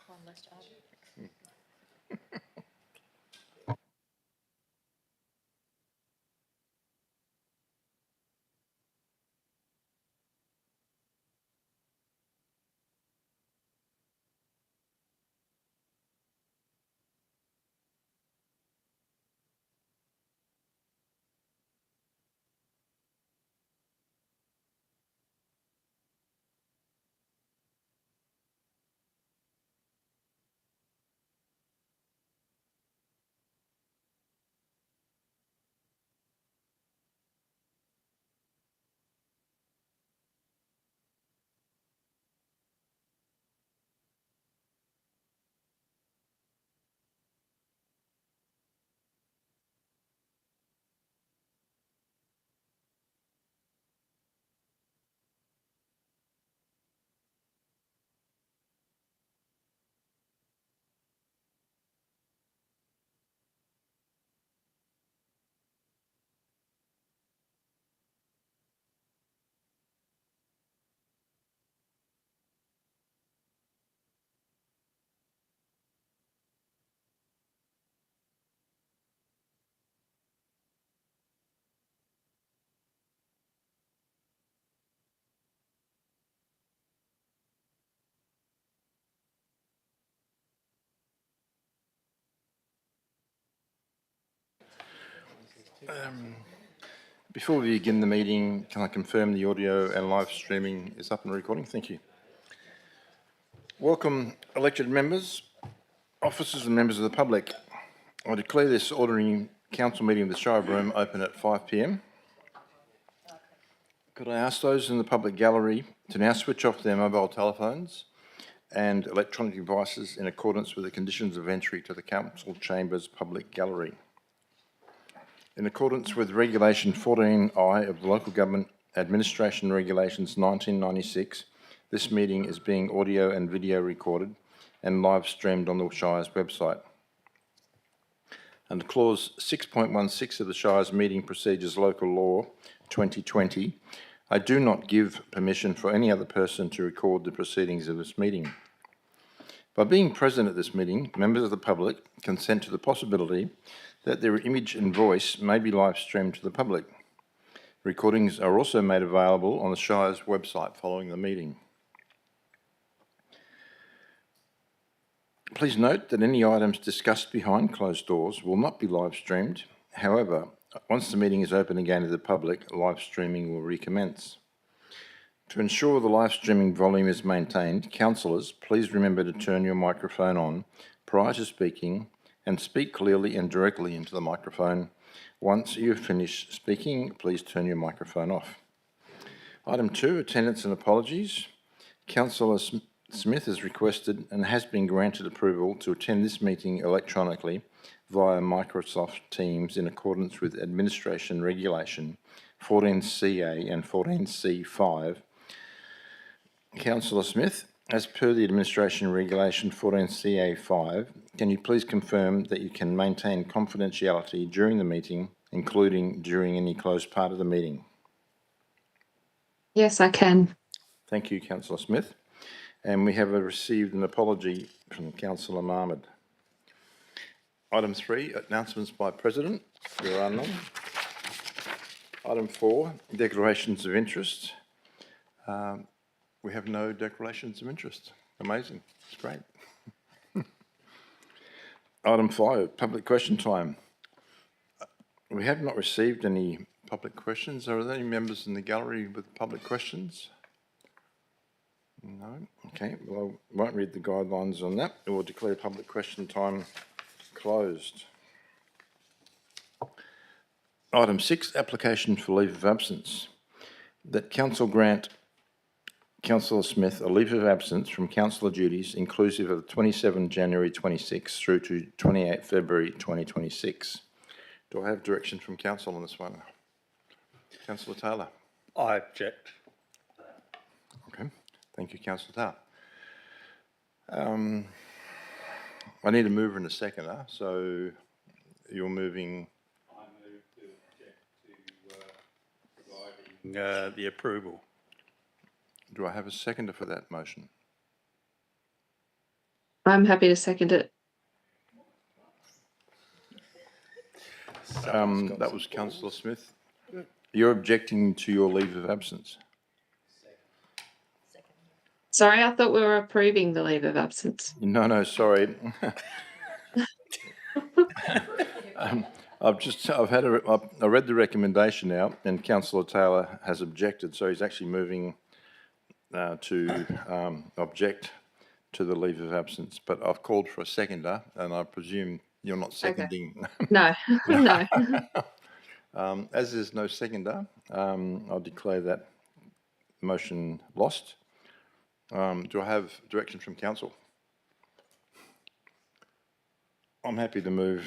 One less job. Before we begin the meeting, can I confirm the audio and live streaming is up and recording? Thank you. Welcome, elected members, officers and members of the public. I declare this ordinary council meeting of the Shire of Broome open at 5 p.m. Could I ask those in the public gallery to now switch off their mobile telephones and electronic devices in accordance with the conditions of entry to the council chambers public gallery. In accordance with Regulation 14I of the Local Government Administration Regulations 1996, this meeting is being audio and video recorded and live streamed on the Shire's website. Under Clause 6.16 of the Shire's Meeting Procedures Local Law 2020, I do not give permission for any other person to record the proceedings of this meeting. By being present at this meeting, members of the public consent to the possibility that their image and voice may be live streamed to the public. Recordings are also made available on the Shire's website following the meeting. Please note that any items discussed behind closed doors will not be live streamed. However, once the meeting is open again to the public, live streaming will recommence. To ensure the live streaming volume is maintained, councillors, please remember to turn your microphone on prior to speaking and speak clearly and directly into the microphone. Once you finish speaking, please turn your microphone off. Item 2, attendance and apologies. Councillor Smith has requested and has been granted approval to attend this meeting electronically via Microsoft Teams in accordance with Administration Regulation 14CA and 14C5. Councillor Smith, as per the Administration Regulation 14CA5, can you please confirm that you can maintain confidentiality during the meeting, including during any closed part of the meeting? Yes, I can. Thank you, Councillor Smith. And we have received an apology from Councillor Mahmood. Item 3, announcements by President. There are none. Item 4, declarations of interest. We have no declarations of interest. Amazing. It's great. Item 5, public question time. We have not received any public questions. Are there any members in the gallery with public questions? No? Okay, well, I won't read the guidelines on that. We'll declare public question time closed. Item 6, application for leave of absence. That Council grant Councillor Smith a leave of absence from councillor duties inclusive of 27 January 26 through to 28 February 2026. Do I have direction from Council on this one? Councillor Taylor. I object. Okay, thank you, Councillor Taylor. I need a mover and a seconder, so you're moving. I move to object to providing the approval. Do I have a seconder for that motion? I'm happy to second it. That was councillor Smith. You're objecting to your leave of absence. Sorry, I thought we were approving the leave of absence. No, sorry. I read the recommendation now, and councillor Taylor has objected, so he's actually moving to object to the leave of absence. But I've called for a seconder, and I presume you're not seconding. No, no. As there's no seconder, I'll declare that motion lost. Do I have direction from council? I'm happy to move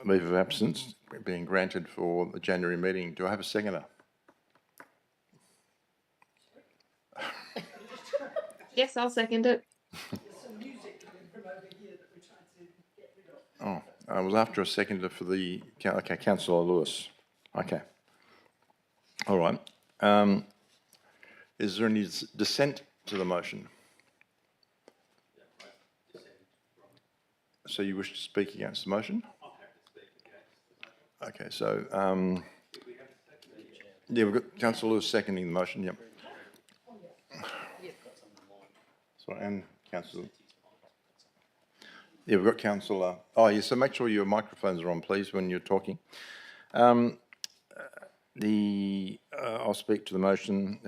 leave of absence being granted for the January meeting. Do I have a seconder? Yes, I'll second it. Oh, I was after a seconder for the, okay, councillor Lewis. Okay. All right. Is there any dissent to the motion? So you wish to speak against the motion? Okay, so, yeah, we've got councillor Lewis seconding the motion, yep. Sorry, and councillor. Yeah, we've got councillor, oh yeah, so make sure your microphones are on, please, when you're talking. I'll speak to the motion.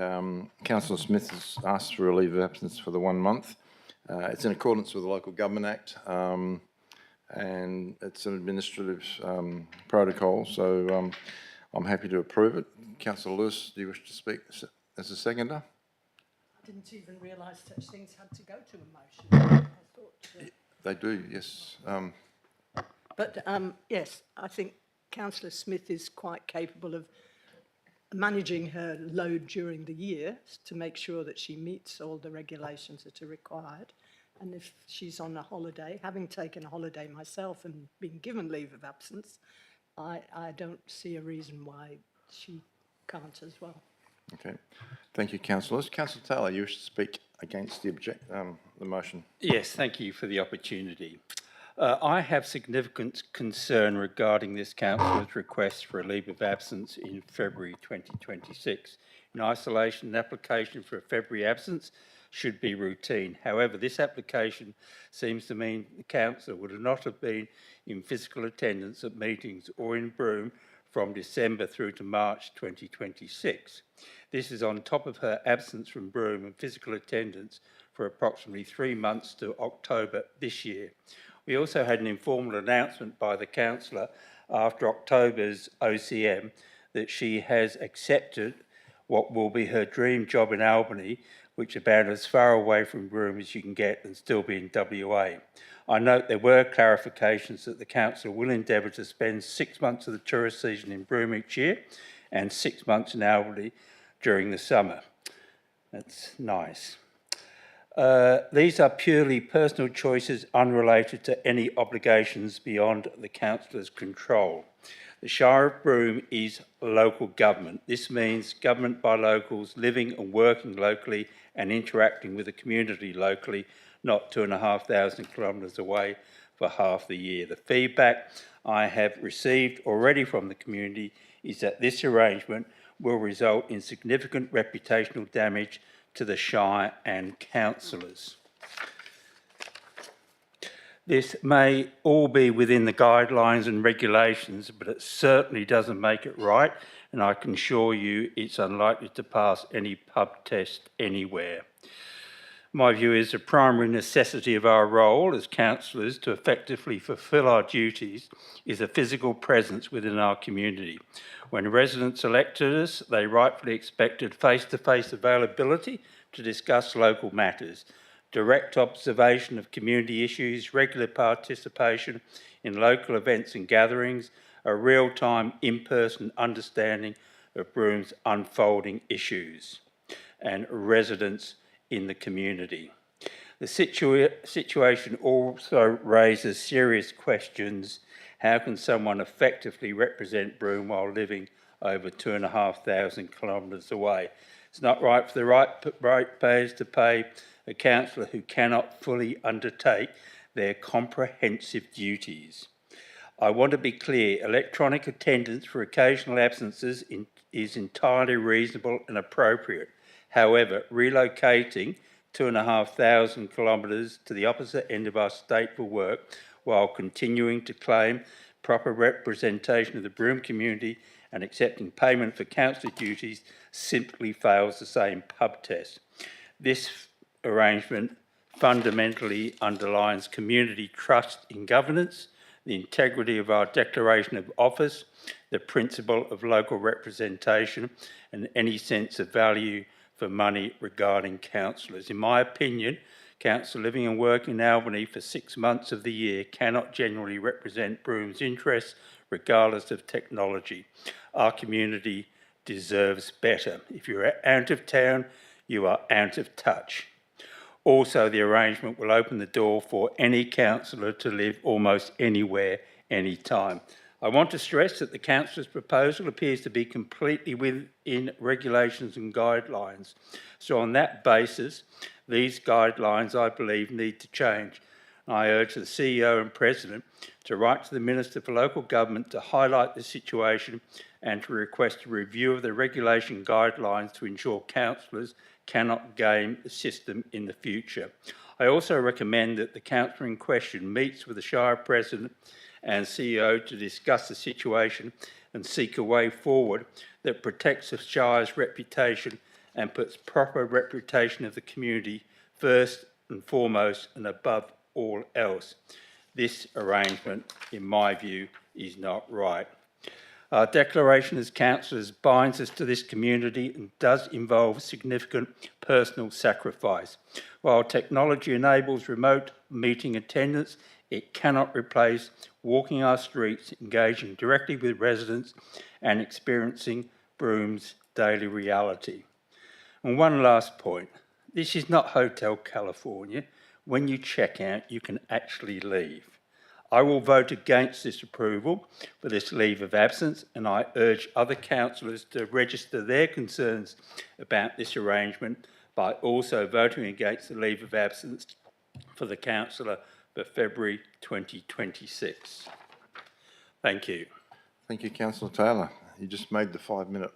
Councillor Smith has asked for a leave of absence for the 1 month. It's in accordance with the Local Government Act, and it's an administrative protocol, so I'm happy to approve it. Councillor Lewis, do you wish to speak as a seconder? I didn't even realise such things had to go to a motion. I thought, They do, yes. but yes, I think Councillor Smith is quite capable of managing her load during the year to make sure that she meets all the regulations that are required. And if she's on a holiday, having taken a holiday myself and been given leave of absence, I don't see a reason why she can't as well. Okay. Thank you, councillors. Councillor Taylor, you wish to speak against the motion? Yes, thank you for the opportunity. I have significant concern regarding this councillor's request for a leave of absence in February 2026. In isolation, an application for a February absence should be routine. However, this application seems to mean the councillor would not have been in physical attendance at meetings or in Broome from December through to March 2026. This is on top of her absence from Broome and physical attendance for approximately 3 months to October this year. We also had an informal announcement by the councillor after October's OCM that she has accepted what will be her dream job in Albany, which is about as far away from Broome as you can get and still be in WA. I note there were clarifications that the council will endeavour to spend 6 months of the tourist season in Broome each year and 6 months in Albany during the summer. That's nice. These are purely personal choices unrelated to any obligations beyond the councillor's control. The Shire of Broome is local government. This means government by locals living and working locally and interacting with the community locally, not 2,500 kilometres away for half the year. The feedback I have received already from the community is that this arrangement will result in significant reputational damage to the Shire and councillors. This may all be within the guidelines and regulations, but it certainly doesn't make it right, and I can assure you it's unlikely to pass any pub test anywhere. My view is the primary necessity of our role as councillors to effectively fulfil our duties is a physical presence within our community. When residents elected us, they rightfully expected face-to-face availability to discuss local matters, direct observation of community issues, regular participation in local events and gatherings, a real-time in-person understanding of Broome's unfolding issues, and residents in the community. The situation also raises serious questions. How can someone effectively represent Broome while living over 2,500 kilometres away? It's not right for the right payers to pay a councillor who cannot fully undertake their comprehensive duties. I want to be clear, electronic attendance for occasional absences is entirely reasonable and appropriate. However, relocating 2,500 kilometres to the opposite end of our state for work while continuing to claim proper representation of the Broome community and accepting payment for councillor duties simply fails the same pub test. This arrangement fundamentally underlines community trust in governance, the integrity of our declaration of office, the principle of local representation, and any sense of value for money regarding councillors. In my opinion, council living and working in Albany for 6 months of the year cannot genuinely represent Broome's interests, regardless of technology. Our community deserves better. If you're out of town, you are out of touch. Also, the arrangement will open the door for any councillor to live almost anywhere, anytime. I want to stress that the councillor's proposal appears to be completely within regulations and guidelines. So on that basis, these guidelines, I believe, need to change. I urge the CEO and President to write to the Minister for Local Government to highlight the situation and to request a review of the regulation guidelines to ensure councillors cannot game the system in the future. I also recommend that the councillor in question meets with the Shire President and CEO to discuss the situation and seek a way forward that protects the Shire's reputation and puts proper reputation of the community first and foremost and above all else. This arrangement, in my view, is not right. Our declaration as councillors binds us to this community and does involve significant personal sacrifice. While technology enables remote meeting attendance, it cannot replace walking our streets, engaging directly with residents and experiencing Broome's daily reality. And one last point, this is not Hotel California. When you check out, you can actually leave. I will vote against this approval for this leave of absence, and I urge other councillors to register their concerns about this arrangement by also voting against the leave of absence for the councillor for February 2026. Thank you. Thank you, Councillor Taylor. You just made the 5-minute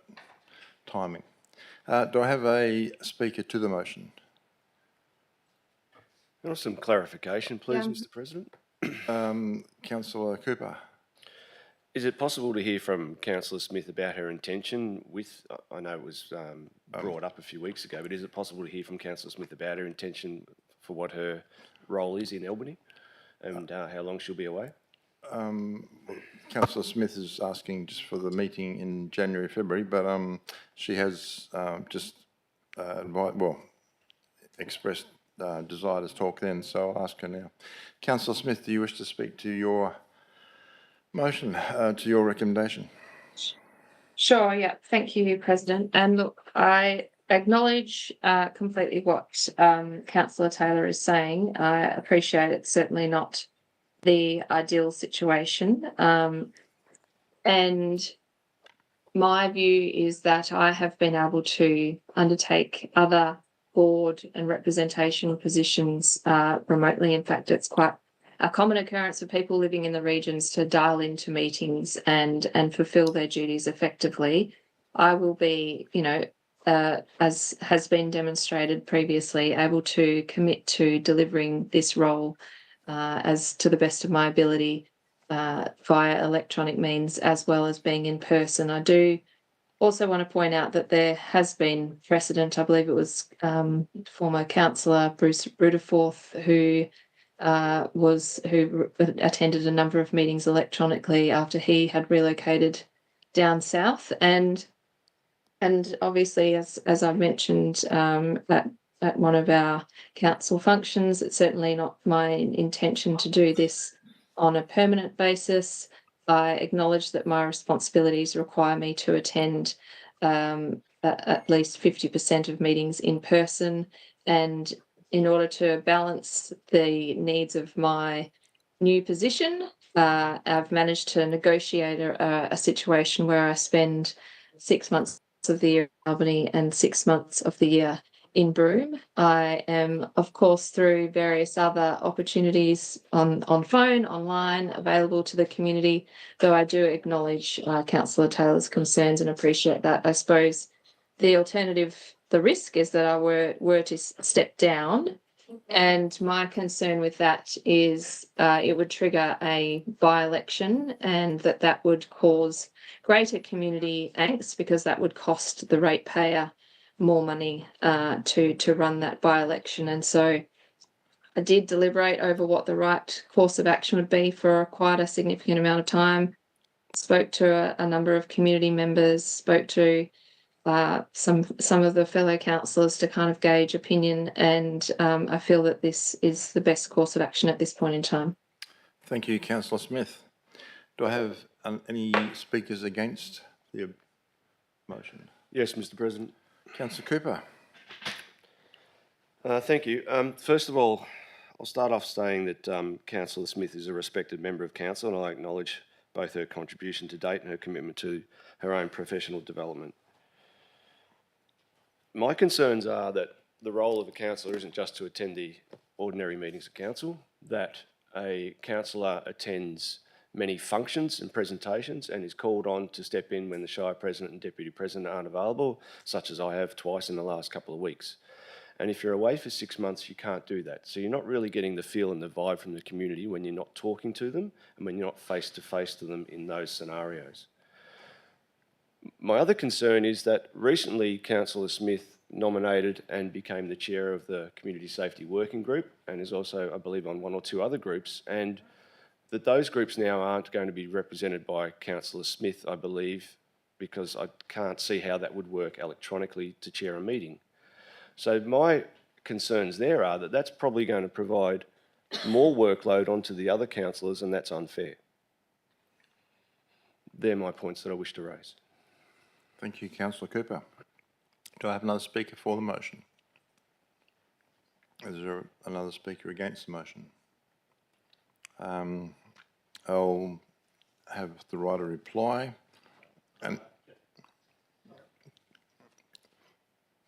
timing. Do I have a speaker to the motion? Can I have some clarification, please, Mr. President? Councillor Cooper. Is it possible to hear from Councillor Smith about her intention with, I know it was brought up a few weeks ago, but is it possible to hear from Councillor Smith about her intention for what her role is in Albany and how long she'll be away? Councillor Smith is asking just for the meeting in January, February, but she has expressed desire to talk then, so I'll ask her now. Councillor Smith, do you wish to speak to your motion, to your recommendation? Sure, yeah. Thank you, President. And look, I acknowledge completely what Councillor Taylor is saying. I appreciate it's certainly not the ideal situation. And my view is that I have been able to undertake other board and representation positions remotely. In fact, it's quite a common occurrence for people living in the regions to dial into meetings and fulfil their duties effectively. I will be, as has been demonstrated previously, able to commit to delivering this role as to the best of my ability via electronic means as well as being in person. I do also want to point out that there has been precedent. I believe it was former councillor Bruce Ruderforth who attended a number of meetings electronically after he had relocated down south, and obviously, as I've mentioned at one of our council functions, it's certainly not my intention to do this on a permanent basis. I acknowledge that my responsibilities require me to attend at least 50% of meetings in person, and in order to balance the needs of my new position, I've managed to negotiate a situation where I spend 6 months of the year in Albany and 6 months of the year in Broome. I am, of course, through various other opportunities on phone, online, available to the community, though I do acknowledge Councillor Taylor's concerns and appreciate that. I suppose the alternative, the risk is that I were to step down. And my concern with that is it would trigger a by-election, and that would cause greater community angst, because that would cost the ratepayer more money to run that by-election. And so I did deliberate over what the right course of action would be for quite a significant amount of time. Spoke to a number of community members, spoke to some of the fellow councillors to kind of gauge opinion, and I feel that this is the best course of action at this point in time. Thank you, Councillor Smith. Do I have any speakers against the motion? Yes, Mr. President. Councillor Cooper. Thank you. First of all, I'll start off saying that Councillor Smith is a respected member of council, and I acknowledge both her contribution to date and her commitment to her own professional development. My concerns are that the role of a councillor isn't just to attend the ordinary meetings of council, that a councillor attends many functions and presentations and is called on to step in when the Shire President and Deputy President aren't available, such as I have twice in the last couple of weeks. And if you're away for 6 months, you can't do that. So you're not really getting the feel and the vibe from the community when you're not talking to them and when you're not face to face to them in those scenarios. My other concern is that recently Councillor Smith nominated and became the chair of the Community Safety Working Group, and is also, I believe, on 1 or 2 other groups, and that those groups now aren't going to be represented by Councillor Smith, I believe, because I can't see how that would work electronically to chair a meeting. So my concerns there are that that's probably going to provide more workload onto the other councillors, and that's unfair. They're my points that I wish to raise. Thank you, Councillor Cooper. Do I have another speaker for the motion? Is there another speaker against the motion? I'll have the right of reply. And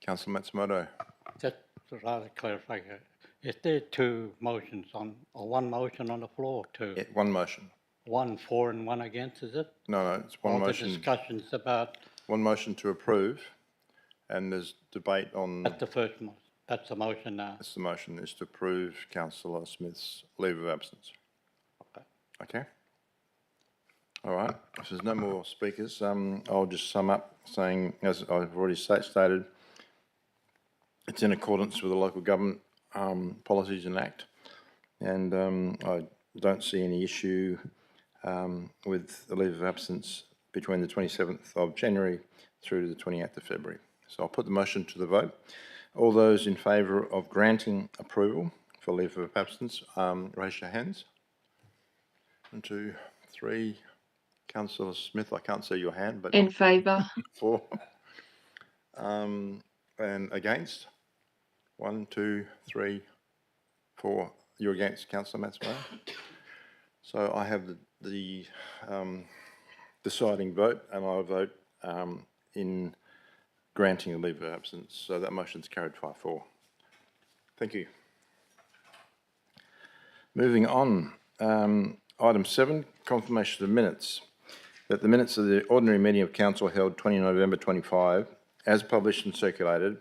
Councillor Matsumoto. Just to rather clarify, is there 2 motions on, or 1 motion on the floor? Two. Yeah, one motion. 1 for and 1 against, is it? No, it's one All motion. the discussions about. One motion to approve, and there's debate on. That's the first motion. That's the motion now. That's the motion, is to approve Councillor Smith's leave of absence. Okay. Okay. All right. If there's no more speakers, I'll just sum up saying, as I've already stated, it's in accordance with the Local Government Policies and Act, and I don't see any issue with the leave of absence between the 27th of January through to the 28th of February. So I'll put the motion to the vote. All those in favour of granting approval for leave of absence, raise your hands. 1, 2, 3. Councillor Smith, I can't see your hand, but In favour. 4. And against? 1, 2, 3, 4. You're against, Councillor Matsumoto? So I have the deciding vote, and I vote in granting a leave of absence. So that motion's carried 5-4. Thank you. Moving on, item 7, confirmation of minutes. That the minutes of the ordinary meeting of council held 20 November 25, as published and circulated,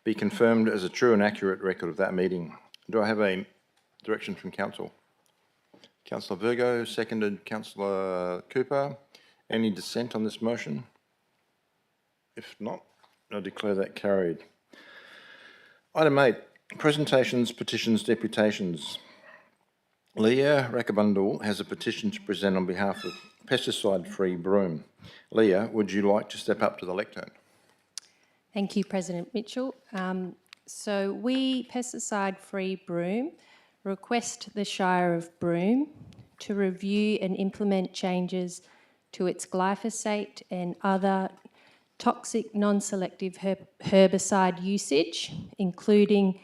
be confirmed as a true and accurate record of that meeting. Do I have a direction from council? Councillor Virgo, seconded Councillor Cooper. Any dissent on this motion? If not, I declare that carried. Item 8, presentations, petitions, deputations. Leah Rakabundle has a petition to present on behalf of pesticide-free Broome. Leah, would you like to step up to the lectern? Thank you, President Mitchell. So we, Pesticide-Free Broome, request the Shire of Broome to review and implement changes to its glyphosate and other toxic non-selective herbicide usage, including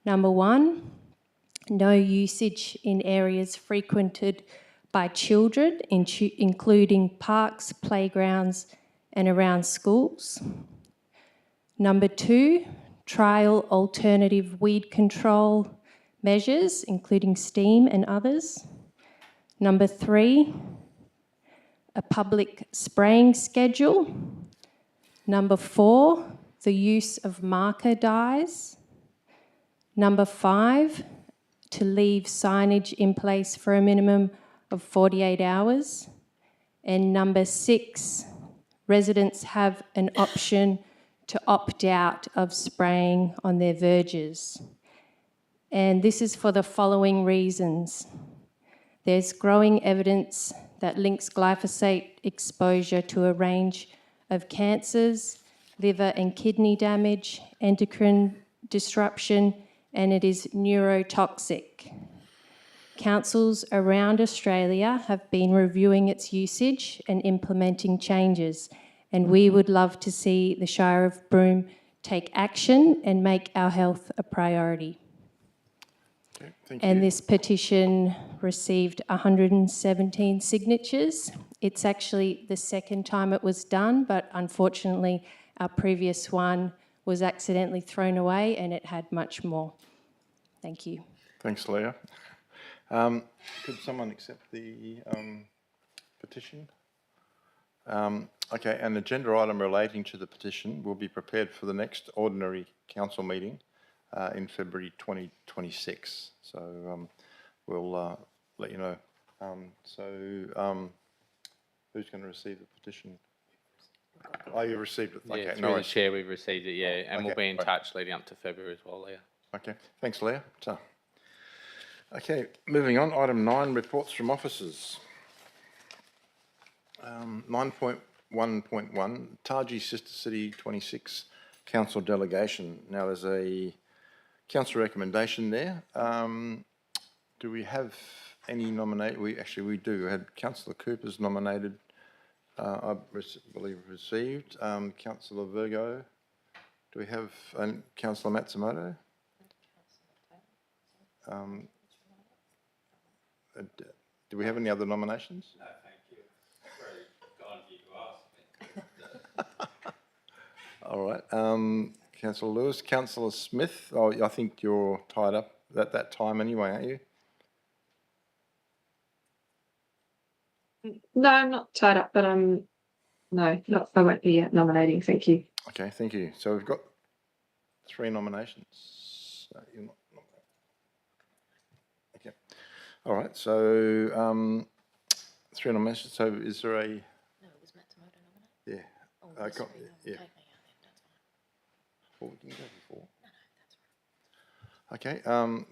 number 1, no usage in areas frequented by children, including parks, playgrounds and around schools. Number 2, trial alternative weed control measures, including steam and others. Number 3, a public spraying schedule. Number 4, the use of marker dyes. Number 5, to leave signage in place for a minimum of 48 hours. And number 6, residents have an option to opt out of spraying on their verges. And this is for the following reasons. There's growing evidence that links glyphosate exposure to a range of cancers, liver and kidney damage, endocrine disruption, and it is neurotoxic. Councils around Australia have been reviewing its usage and implementing changes, and we would love to see the Shire of Broome take action and make our health a priority. Okay, thank you. And this petition received 117 signatures. It's actually the second time it was done, but unfortunately our previous one was accidentally thrown away and it had much more. Thank you. Thanks, Leah. Could someone accept the petition? Okay, an agenda item relating to the petition will be prepared for the next ordinary council meeting in February 2026. So we'll let you know. Who's going to receive the petition? Oh, you received it. Okay, Yeah, through no the worries. chair, we've received it, yeah, and we'll Okay, be in right. touch leading up to February as well, Leah. Okay, thanks, Leah. So, okay, moving on. Item 9, reports from officers. 9.1.1, Targi Sister City 26 Council Delegation. Now, there's a council recommendation there. Do we have any nominate? We do. We had Councillor Cooper's nominated. I believe received. Councillor Virgo. Do we have Councillor Matsumoto? Do we have any other nominations? No, thank you. It's very kind of you to ask me. All right. Councillor Lewis. Councillor Smith. Oh, I think you're tied up at that time anyway, aren't you? No, I'm not tied up, but I won't be nominating. Thank you. Okay, thank you. So we've got 3 nominations. You're not nominated. Okay. All right. So 3 nominations. So is there a? No, it was Matsumoto nominated. Yeah. Oh, I yes, can't- sorry, yeah. take me, I think that's fine. Well, we can go before. No, that's right. Okay.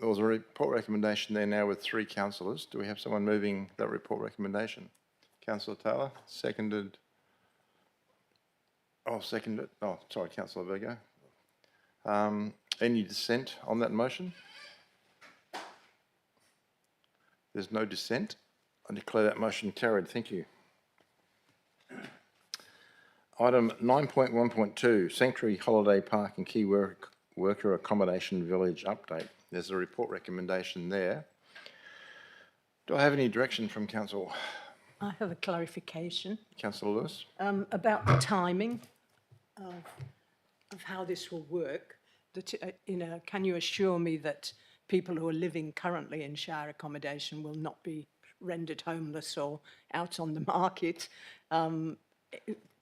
There was a report recommendation there now with 3 councillors. Do we have someone moving that report recommendation? Councillor Taylor, seconded. Oh, seconded. Oh, sorry, Councillor Virgo. Any dissent on that motion? There's no dissent. I declare that motion carried. Thank you. Item 9.1.2, Sanctuary Holiday Park and Key Worker Accommodation Village update. There's a report recommendation there. Do I have any direction from Council? I have a clarification Councillor Lewis? about the timing of how this will work. That, can you assure me that people who are living currently in shire accommodation will not be rendered homeless or out on the market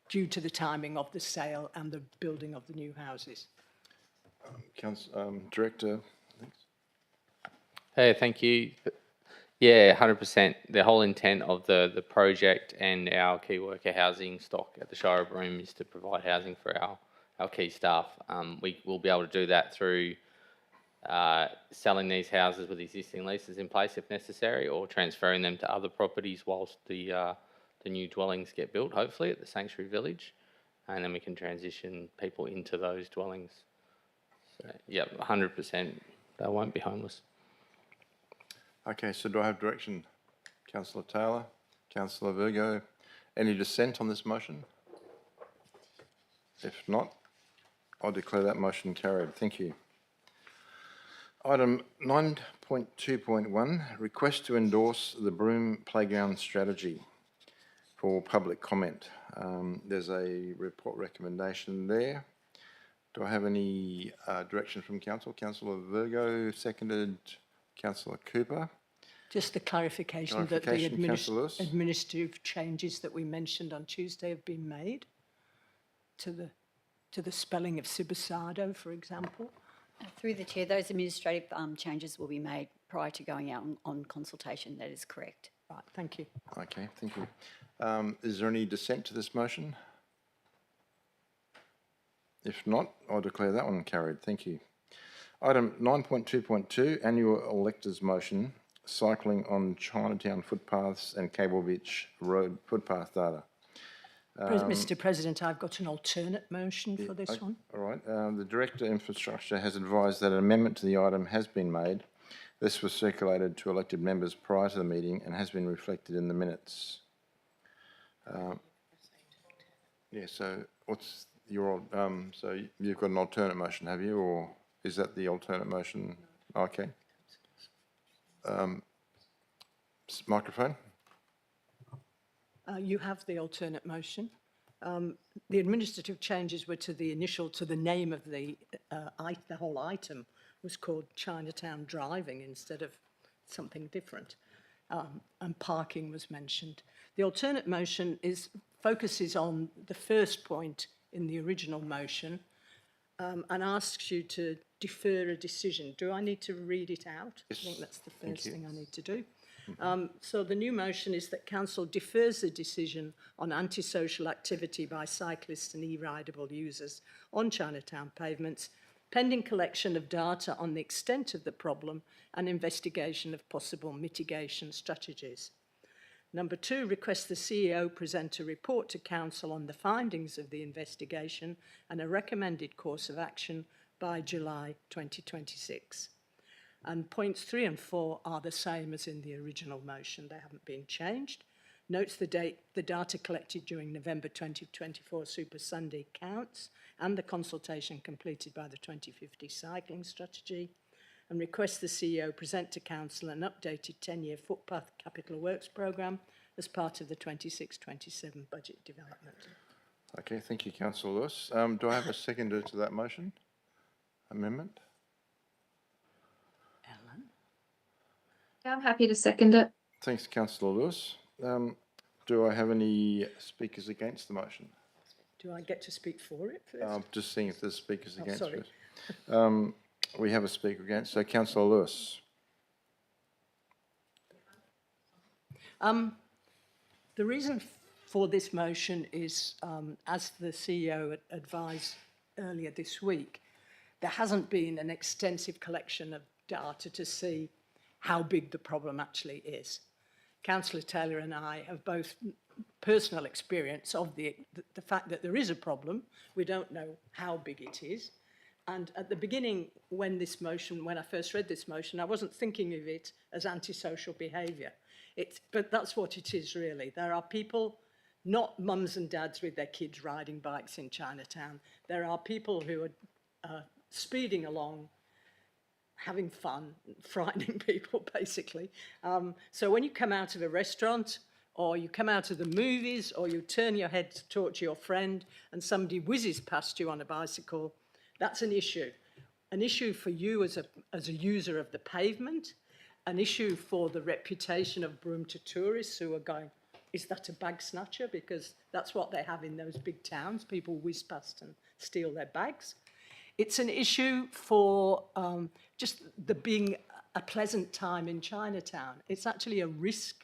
due to the timing of the sale and the building of the new houses? Director, thanks. Hey, thank you. Yeah, 100%. The whole intent of the project and our key worker housing stock at the Shire of Broome is to provide housing for our key staff. We will be able to do that through selling these houses with existing leases in place if necessary, or transferring them to other properties whilst the new dwellings get built, hopefully, at the Sanctuary Village, and then we can transition people into those dwellings. So, yeah, 100%, they won't be homeless. Okay, so do I have direction? Councillor Taylor, Councillor Virgo, any dissent on this motion? If not, I'll declare that motion carried. Thank you. Item 9.2.1, request to endorse the Broome Playground Strategy for public comment. There's a report recommendation there. Do I have any direction from council? Councillor Virgo, seconded. Councillor Cooper. Just the clarification that the Clarification, Councillor Lewis. administrative changes that we mentioned on Tuesday have been made to the spelling of Cibisado, for example. Through the chair, those administrative changes will be made prior to going out on consultation. That is correct. Right, thank you. Okay, thank you. Is there any dissent to this motion? If not, I'll declare that one carried. Thank you. Item 9.2.2, annual electors motion, cycling on Chinatown footpaths and Cable Beach Road footpath data. Mr. President, I've got an alternate motion for this one. All right. The Director Infrastructure has advised that an amendment to the item has been made. This was circulated to elected members prior to the meeting and has been reflected in the minutes. Yeah, so what's your, so you've got an alternate motion, have you, or is that the alternate motion? Okay. Microphone. You have the alternate motion. The administrative changes were to the name of the whole item was called Chinatown Driving instead of something different. And parking was mentioned. The alternate motion focuses on the first point in the original motion and asks you to defer a decision. Do I need to read it out? Yes. I think that's the first thing I need to do. So the new motion is that Council defers the decision on antisocial activity by cyclists and e-rideable users on Chinatown pavements, pending collection of data on the extent of the problem and investigation of possible mitigation strategies. Number 2, requests the CEO present a report to Council on the findings of the investigation and a recommended course of action by July 2026. And points 3 and 4 are the same as in the original motion. They haven't been changed. Notes the data collected during November 2024 Super Sunday counts and the consultation completed by the 2050 cycling strategy, and requests the CEO present to Council an updated 10-year footpath capital works programme as part of the 26-27 budget development. Okay, thank you, Councillor Lewis. Do I have a seconder to that motion? Amendment? Ellen? I'm happy to second it. Thanks, Councillor Lewis. Do I have any speakers against the motion? Do I get to speak for it first? Just seeing if there's speakers against sorry. it. We have a speaker against, so Councillor Lewis. The reason for this motion is, as the CEO advised earlier this week, there hasn't been an extensive collection of data to see how big the problem actually is. Councillor Taylor and I have both personal experience of the fact that there is a problem. We don't know how big it is. And at the beginning, when I first read this motion, I wasn't thinking of it as antisocial behaviour. But that's what it is, really. There are people, not mums and dads with their kids riding bikes in Chinatown. There are people who are speeding along, having fun, frightening people, basically. So when you come out of a restaurant, or you come out of the movies, or you turn your head to talk to your friend, and somebody whizzes past you on a bicycle, that's an issue. An issue for you as a user of the pavement, an issue for the reputation of Broome to tourists who are going, is that a bag snatcher? Because that's what they have in those big towns. People whiz past and steal their bags. It's an issue for just being a pleasant time in Chinatown. It's actually a risk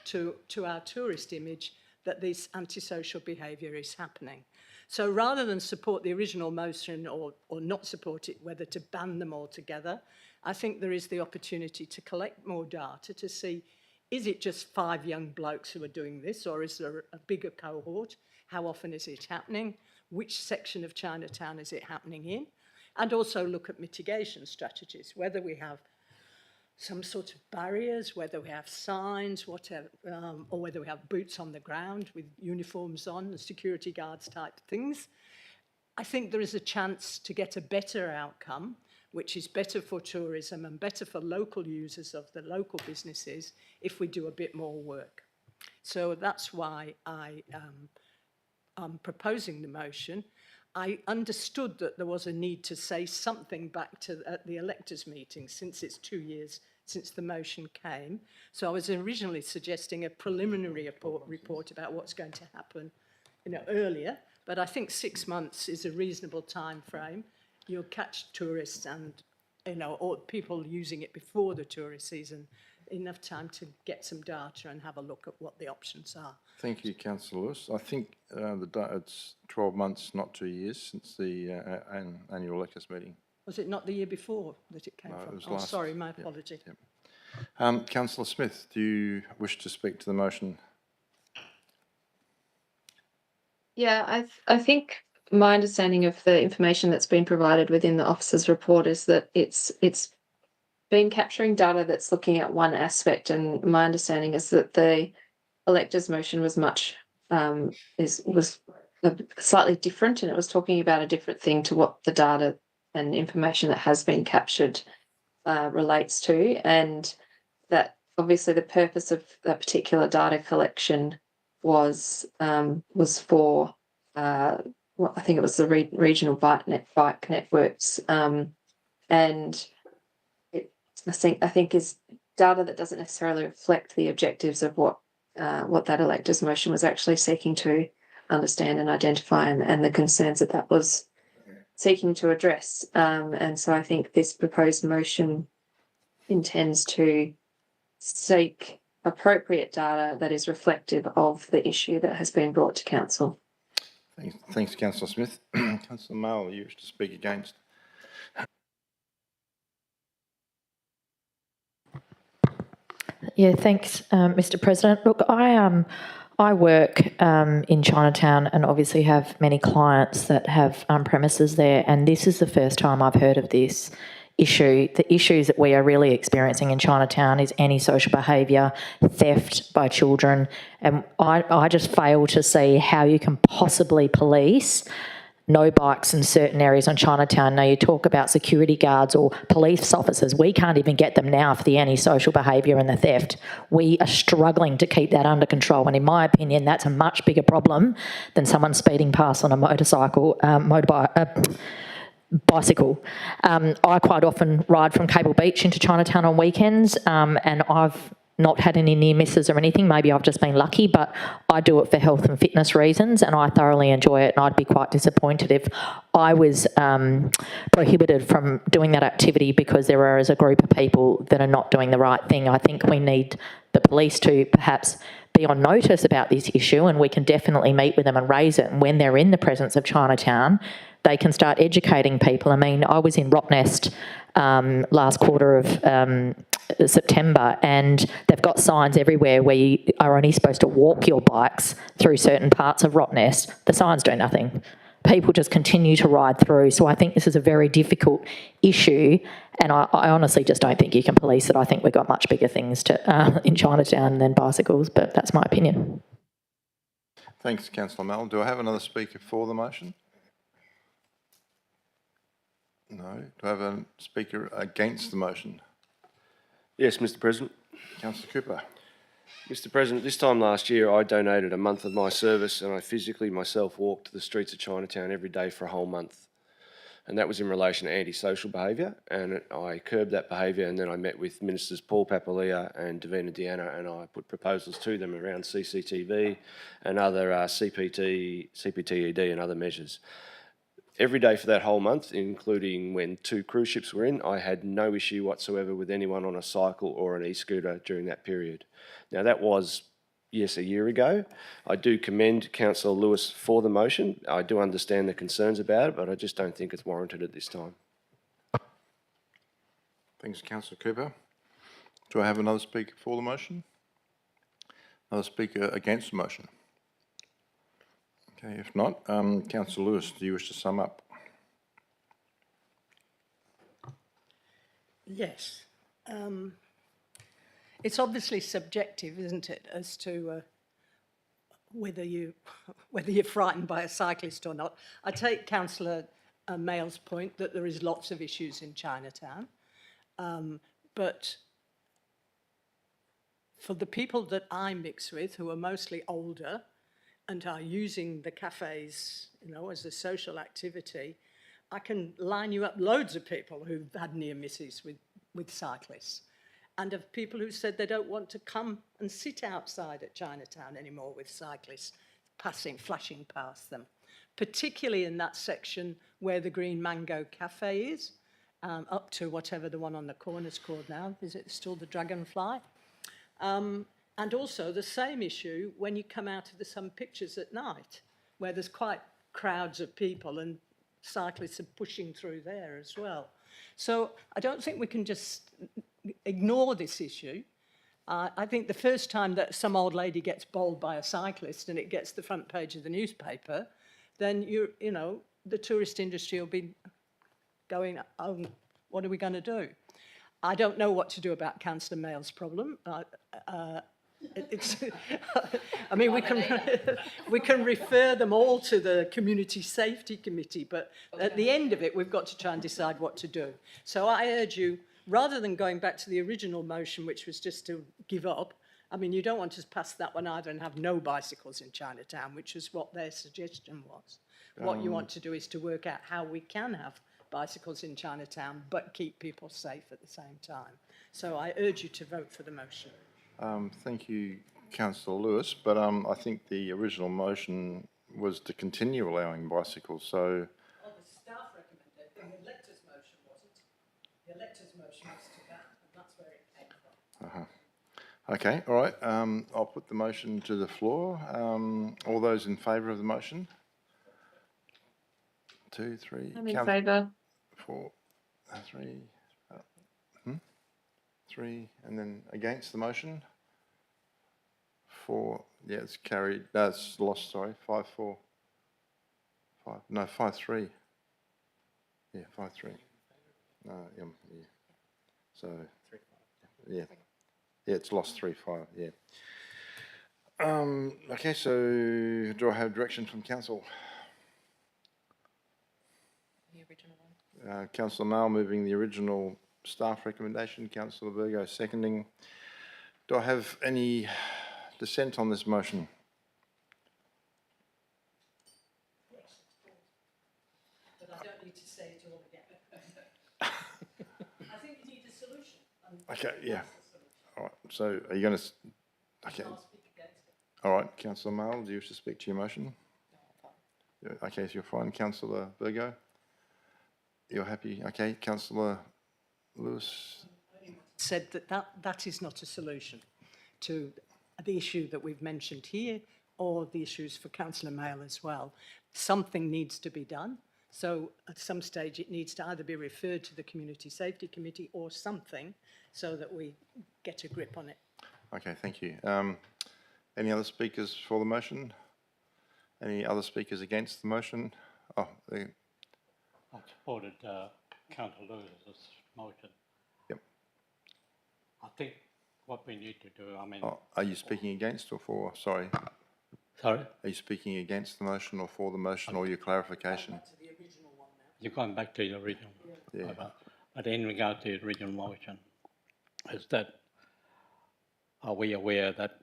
to our tourist image that this antisocial behaviour is happening. So rather than support the original motion or not support it, whether to ban them altogether, I think there is the opportunity to collect more data to see, is it just 5 young blokes who are doing this, or is there a bigger cohort? How often is it happening? Which section of Chinatown is it happening in? And also look at mitigation strategies, whether we have some sort of barriers, whether we have signs, whatever, or whether we have boots on the ground with uniforms on and security guards type things. I think there is a chance to get a better outcome, which is better for tourism and better for local users of the local businesses if we do a bit more work. So that's why I'm proposing the motion. I understood that there was a need to say something back to at the electors' meeting, since it's 2 years since the motion came. So I was originally suggesting a preliminary report about what's going to happen, earlier. But I think 6 months is a reasonable time frame. You'll catch tourists and, or people using it before the tourist season, enough time to get some data and have a look at what the options are. Thank you, Councillor Lewis. I think it's 12 months, not 2 years, since the annual electors meeting. Was it not the year before that it came No, from? it was sorry, my apology. Yep. Councillor Smith, do you wish to speak to the motion? Yeah, I think my understanding of the information that's been provided within the officer's report is that it's been capturing data that's looking at one aspect, and my understanding is that the electors' motion was was slightly different, and it was talking about a different thing to what the data and information that has been captured relates to, and that obviously the purpose of that particular data collection was for I think it was the regional bike networks, and I think is data that doesn't necessarily reflect the objectives of what that electors' motion was actually seeking to understand and identify, and the concerns that was seeking to address. And so I think this proposed motion intends to seek appropriate data that is reflective of the issue that has been brought to council. Thanks, Councillor Smith. Councillor Mail, you wish to speak against? Yeah, thanks, Mr. President. Look, I work in Chinatown and obviously have many clients that have premises there, and this is the first time I've heard of this issue. The issues that we are really experiencing in Chinatown is antisocial behaviour, theft by children, and I just fail to see how you can possibly police no bikes in certain areas on Chinatown. Now, you talk about security guards or police officers. We can't even get them now for the antisocial behaviour and the theft. We are struggling to keep that under control. And in my opinion, that's a much bigger problem than someone speeding past on a bicycle. I quite often ride from Cable Beach into Chinatown on weekends, and I've not had any near misses or anything. Maybe I've just been lucky, but I do it for health and fitness reasons, and I thoroughly enjoy it, and I'd be quite disappointed if I was prohibited from doing that activity because there is a group of people that are not doing the right thing. I think we need the police to perhaps be on notice about this issue, and we can definitely meet with them and raise it. And when they're in the presence of Chinatown, they can start educating people. I mean, I was in Rottnest last quarter of September, and they've got signs everywhere where you are only supposed to walk your bikes through certain parts of Rottnest. The signs do nothing. People just continue to ride through. So I think this is a very difficult issue, and I honestly just don't think you can police it. I think we've got much bigger things to in Chinatown than bicycles, but that's my opinion. Thanks, Councillor Mallon. Do I have another speaker for the motion? No. Do I have a speaker against the motion? Yes, Mr. President. Councillor Cooper. Mr. President, this time last year I donated a month of my service and I physically myself walked the streets of Chinatown every day for a whole month. And that was in relation to antisocial behaviour, and I curbed that behaviour, and then I met with Ministers Paul Papalia and Davina Deanna, and I put proposals to them around CCTV and other CPTED and other measures. Every day for that whole month, including when 2 cruise ships were in, I had no issue whatsoever with anyone on a cycle or an e-scooter during that period. Now that was, yes, a year ago. I do commend Councillor Lewis for the motion. I do understand the concerns about it, but I just don't think it's warranted at this time. Thanks, Councillor Cooper. Do I have another speaker for the motion? Another speaker against the motion? Okay, if not, Councillor Lewis, do you wish to sum up? Yes. It's obviously subjective, isn't it, as to whether you're frightened by a cyclist or not. I take Councillor Mayall's point that there is lots of issues in Chinatown, but for the people that I mix with, who are mostly older, and are using the cafes, as a social activity, I can line you up loads of people who've had near misses with cyclists, and of people who said they don't want to come and sit outside at Chinatown anymore with cyclists flashing past them, particularly in that section where the Green Mango Cafe is, up to whatever the one on the corner is called now. Is it still the Dragonfly? And also the same issue when you come out of some pictures at night, where there's quite crowds of people and cyclists are pushing through there as well. So I don't think we can just ignore this issue. I think the first time that some old lady gets bowled by a cyclist and it gets the front page of the newspaper, then the tourist industry will be going, oh, what are we going to do? I don't know what to do about Councillor Mayall's problem. I mean, we can refer them all to the Community Safety Committee, but at the end of it, we've got to try and decide what to do. So I urge you, rather than going back to the original motion, which was just to give up, I mean, you don't want to pass that one either and have no bicycles in Chinatown, which is what their suggestion was. What you want to do is to work out how we can have bicycles in Chinatown, but keep people safe at the same time. So I urge you to vote for the motion. Thank you, Councillor Lewis, but I think the original motion was to continue allowing bicycles, so... Oh, the staff recommended, the elector's motion wasn't. The elector's motion was to that, and that's where it came from. Okay, all right, I'll put the motion to the floor. All those in favour of the motion? 2, 3... I'm in favour. 4, 3... 3, and then against the motion? 4, yeah, it's carried, no, it's lost, sorry, 5-4. 5-3. Yeah, 5-3. No, yeah. So, yeah. Yeah, it's lost 3-5, yeah. Okay, so do I have direction from council? The original one. Councillor Mayall moving the original staff recommendation, Councillor Virgo seconding. Do I have any dissent on this motion? Yes, but I don't need to say it all again. I think you need a solution. Okay, yeah. All right, so are you going to... Okay. I'll speak against it. All right, Councillor Mayall, do you wish to speak to your motion? Yeah, okay, so you're fine. Councillor Virgo? You're happy? Okay, Councillor Lewis? Said that is not a solution to the issue that we've mentioned here or the issues for Councillor Mayall as well. Something needs to be done. So at some stage it needs to either be referred to the Community Safety Committee or something so that we get a grip on it. Okay, thank you. Any other speakers for the motion? Any other speakers against the motion? Oh, I supported Councillor Lewis's motion. Yep. I think what we need to do, I mean... Oh, are you speaking against or for? Sorry. Sorry? Are you speaking against the motion or for the motion or your clarification? You're going back to the original. Yeah. But in regard to the original motion, is that, are we aware that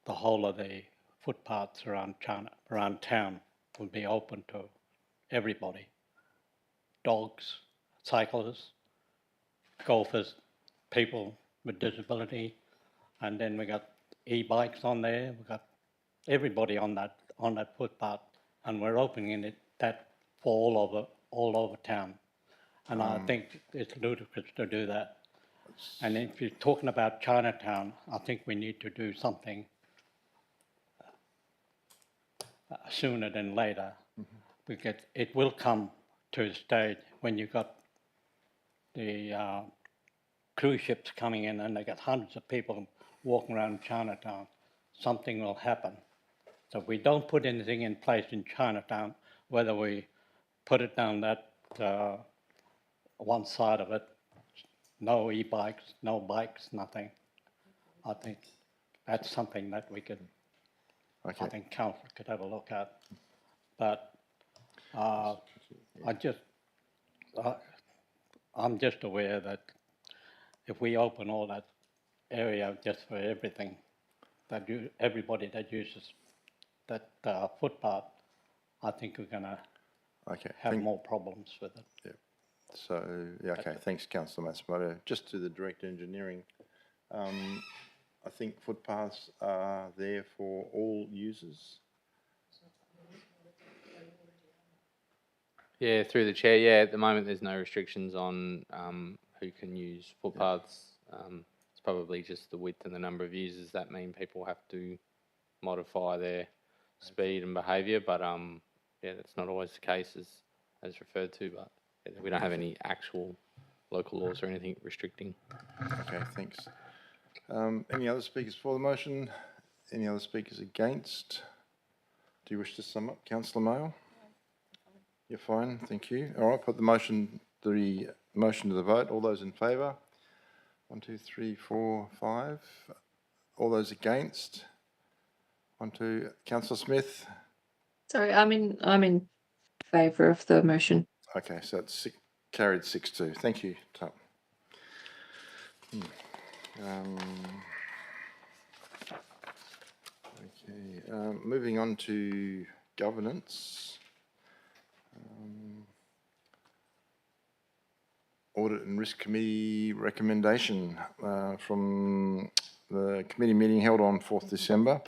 the whole of the footpaths around town will be open to everybody? Dogs, cyclists, golfers, people with disability, and then we got e-bikes on there. We got everybody on that footpath, and we're opening that for all over town. And I think it's ludicrous to do that. And if you're talking about Chinatown, I think we need to do something sooner than later, because it will come to a stage when you've got the cruise ships coming in and they got hundreds of people walking around Chinatown. Something will happen. So if we don't put anything in place in Chinatown, whether we put it down that one side of it, no e-bikes, no bikes, nothing, I think that's something that we could, I think council could have a look at. But I'm just aware that if we open all that area just for everything, that everybody that uses that footpath, I think we're going to Okay, have more problems with it. yeah. So, yeah, okay, thanks, councillor Matsumoto. Just to the direct engineering, I think footpaths are there for all users. Yeah, through the chair. Yeah, at the moment there's no restrictions on who can use footpaths. It's probably just the width and the number of users that mean people have to modify their speed and behaviour. But yeah, that's not always the case as referred to. But yeah, we don't have any actual local laws or anything restricting. Okay, thanks. Any other speakers for the motion? Any other speakers against? Do you wish to sum up, councillor Mayo? You're fine, thank you. All right, put the motion to the vote. All those in favour? 1, 2, 3, 4, 5. All those against? 1, 2. Councillor Smith? Sorry, I'm in favour of the motion. Okay, so it's carried 6-2. Thank you, Tom. Okay, moving on to governance. Audit and Risk Committee recommendation from the committee meeting held on 4th December.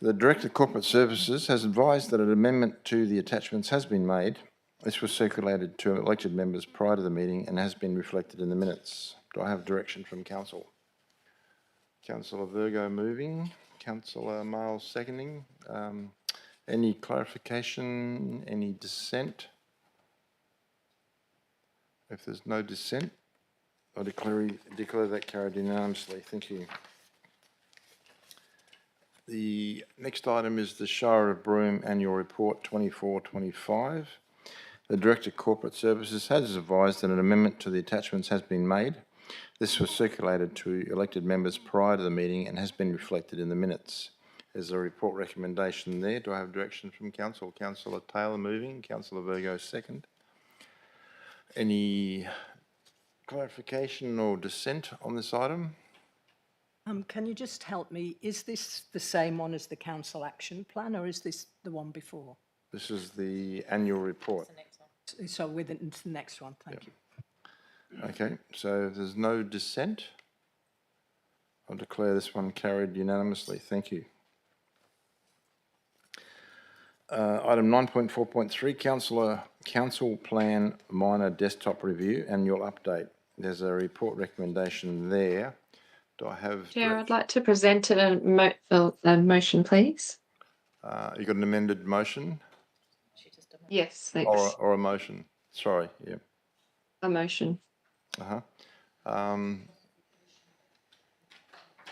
The Director of Corporate Services has advised that an amendment to the attachments has been made. This was circulated to elected members prior to the meeting and has been reflected in the minutes. Do I have direction from Council? Councillor Virgo moving, Councillor Miles seconding. Any clarification, any dissent? If there's no dissent, I declare that carried unanimously. Thank you. The next item is the Shire of Broome Annual Report 24-25. The Director of Corporate Services has advised that an amendment to the attachments has been made. This was circulated to elected members prior to the meeting and has been reflected in the minutes. There's a report recommendation there. Do I have direction from Council? Councillor Taylor moving, Councillor Virgo second. Any clarification or dissent on this item? Can you just help me? Is this the same one as the council action plan, or is this the one before? This is the annual report. So with it into the next one, thank you. Okay, so if there's no dissent, I'll declare this one carried unanimously. Thank you. Item 9.4.3, Council Plan Minor Desktop Review Annual Update. There's a report recommendation there. Do I have... Chair, I'd like to present a motion, please. You got an amended motion? Yes, thanks. Or a motion? Sorry, yeah. A motion. So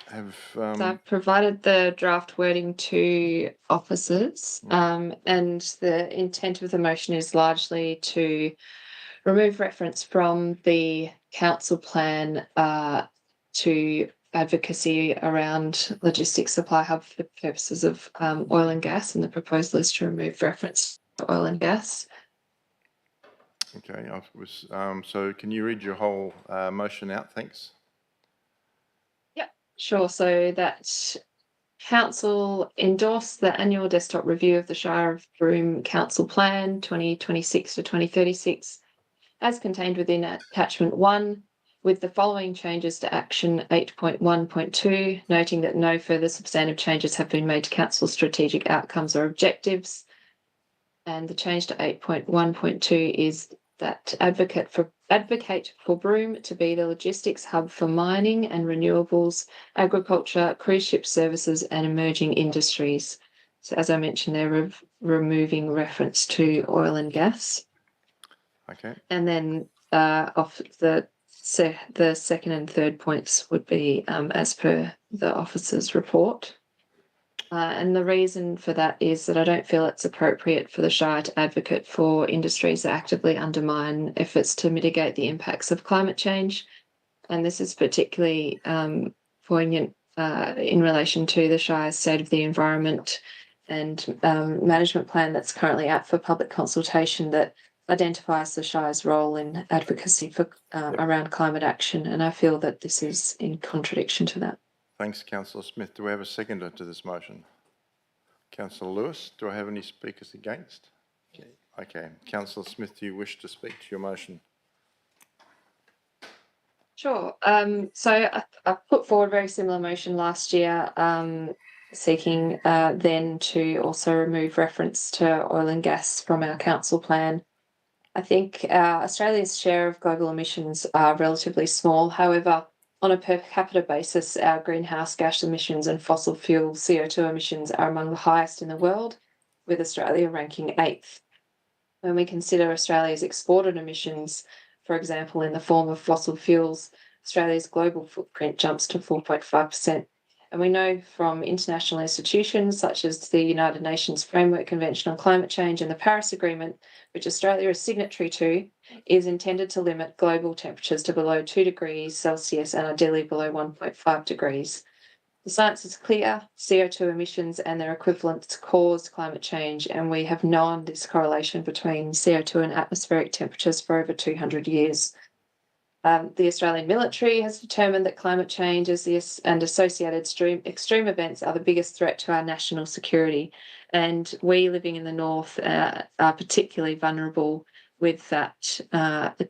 I've provided the draft wording to officers, and the intent of the motion is largely to remove reference from the council plan to advocacy around logistics supply hub for purposes of oil and gas, and the proposal is to remove reference to oil and gas. Okay, so can you read your whole motion out? Thanks. Sure. So that council endorsed the annual desktop review of the Shire of Broome Council Plan 2026 to 2036 as contained within attachment 1 with the following changes to action 8.1.2, noting that no further substantive changes have been made to council's strategic outcomes or objectives. And the change to 8.1.2 is that advocate for Broome to be the logistics hub for mining and renewables, agriculture, cruise ship services and emerging industries. So as I mentioned, they're removing reference to oil and gas. Okay. And then off the second and third points would be as per the officer's report. And the reason for that is that I don't feel it's appropriate for the Shire to advocate for industries that actively undermine efforts to mitigate the impacts of climate change. And this is particularly poignant in relation to the Shire's State of the Environment and Management Plan that's currently out for public consultation that identifies the Shire's role in advocacy for around climate action. And I feel that this is in contradiction to that. Thanks, Councillor Smith. Do we have a seconder to this motion? Councillor Lewis, do I have any speakers against? Okay. Councillor Smith, do you wish to speak to your motion? Sure. So I put forward a very similar motion last year, seeking then to also remove reference to oil and gas from our council plan. I think Australia's share of global emissions are relatively small. However, on a per capita basis, our greenhouse gas emissions and fossil fuel CO2 emissions are among the highest in the world, with Australia ranking 8th. When we consider Australia's exported emissions, for example, in the form of fossil fuels, Australia's global footprint jumps to 4.5%. And we know from international institutions such as the United Nations Framework Convention on Climate Change and the Paris Agreement, which Australia is signatory to, is intended to limit global temperatures to below 2 degrees Celsius and ideally below 1.5 degrees. The science is clear, CO2 emissions and their equivalents cause climate change, and we have known this correlation between CO2 and atmospheric temperatures for over 200 years. The Australian military has determined that climate change and associated extreme events are the biggest threat to our national security. And we living in the north are particularly vulnerable with that,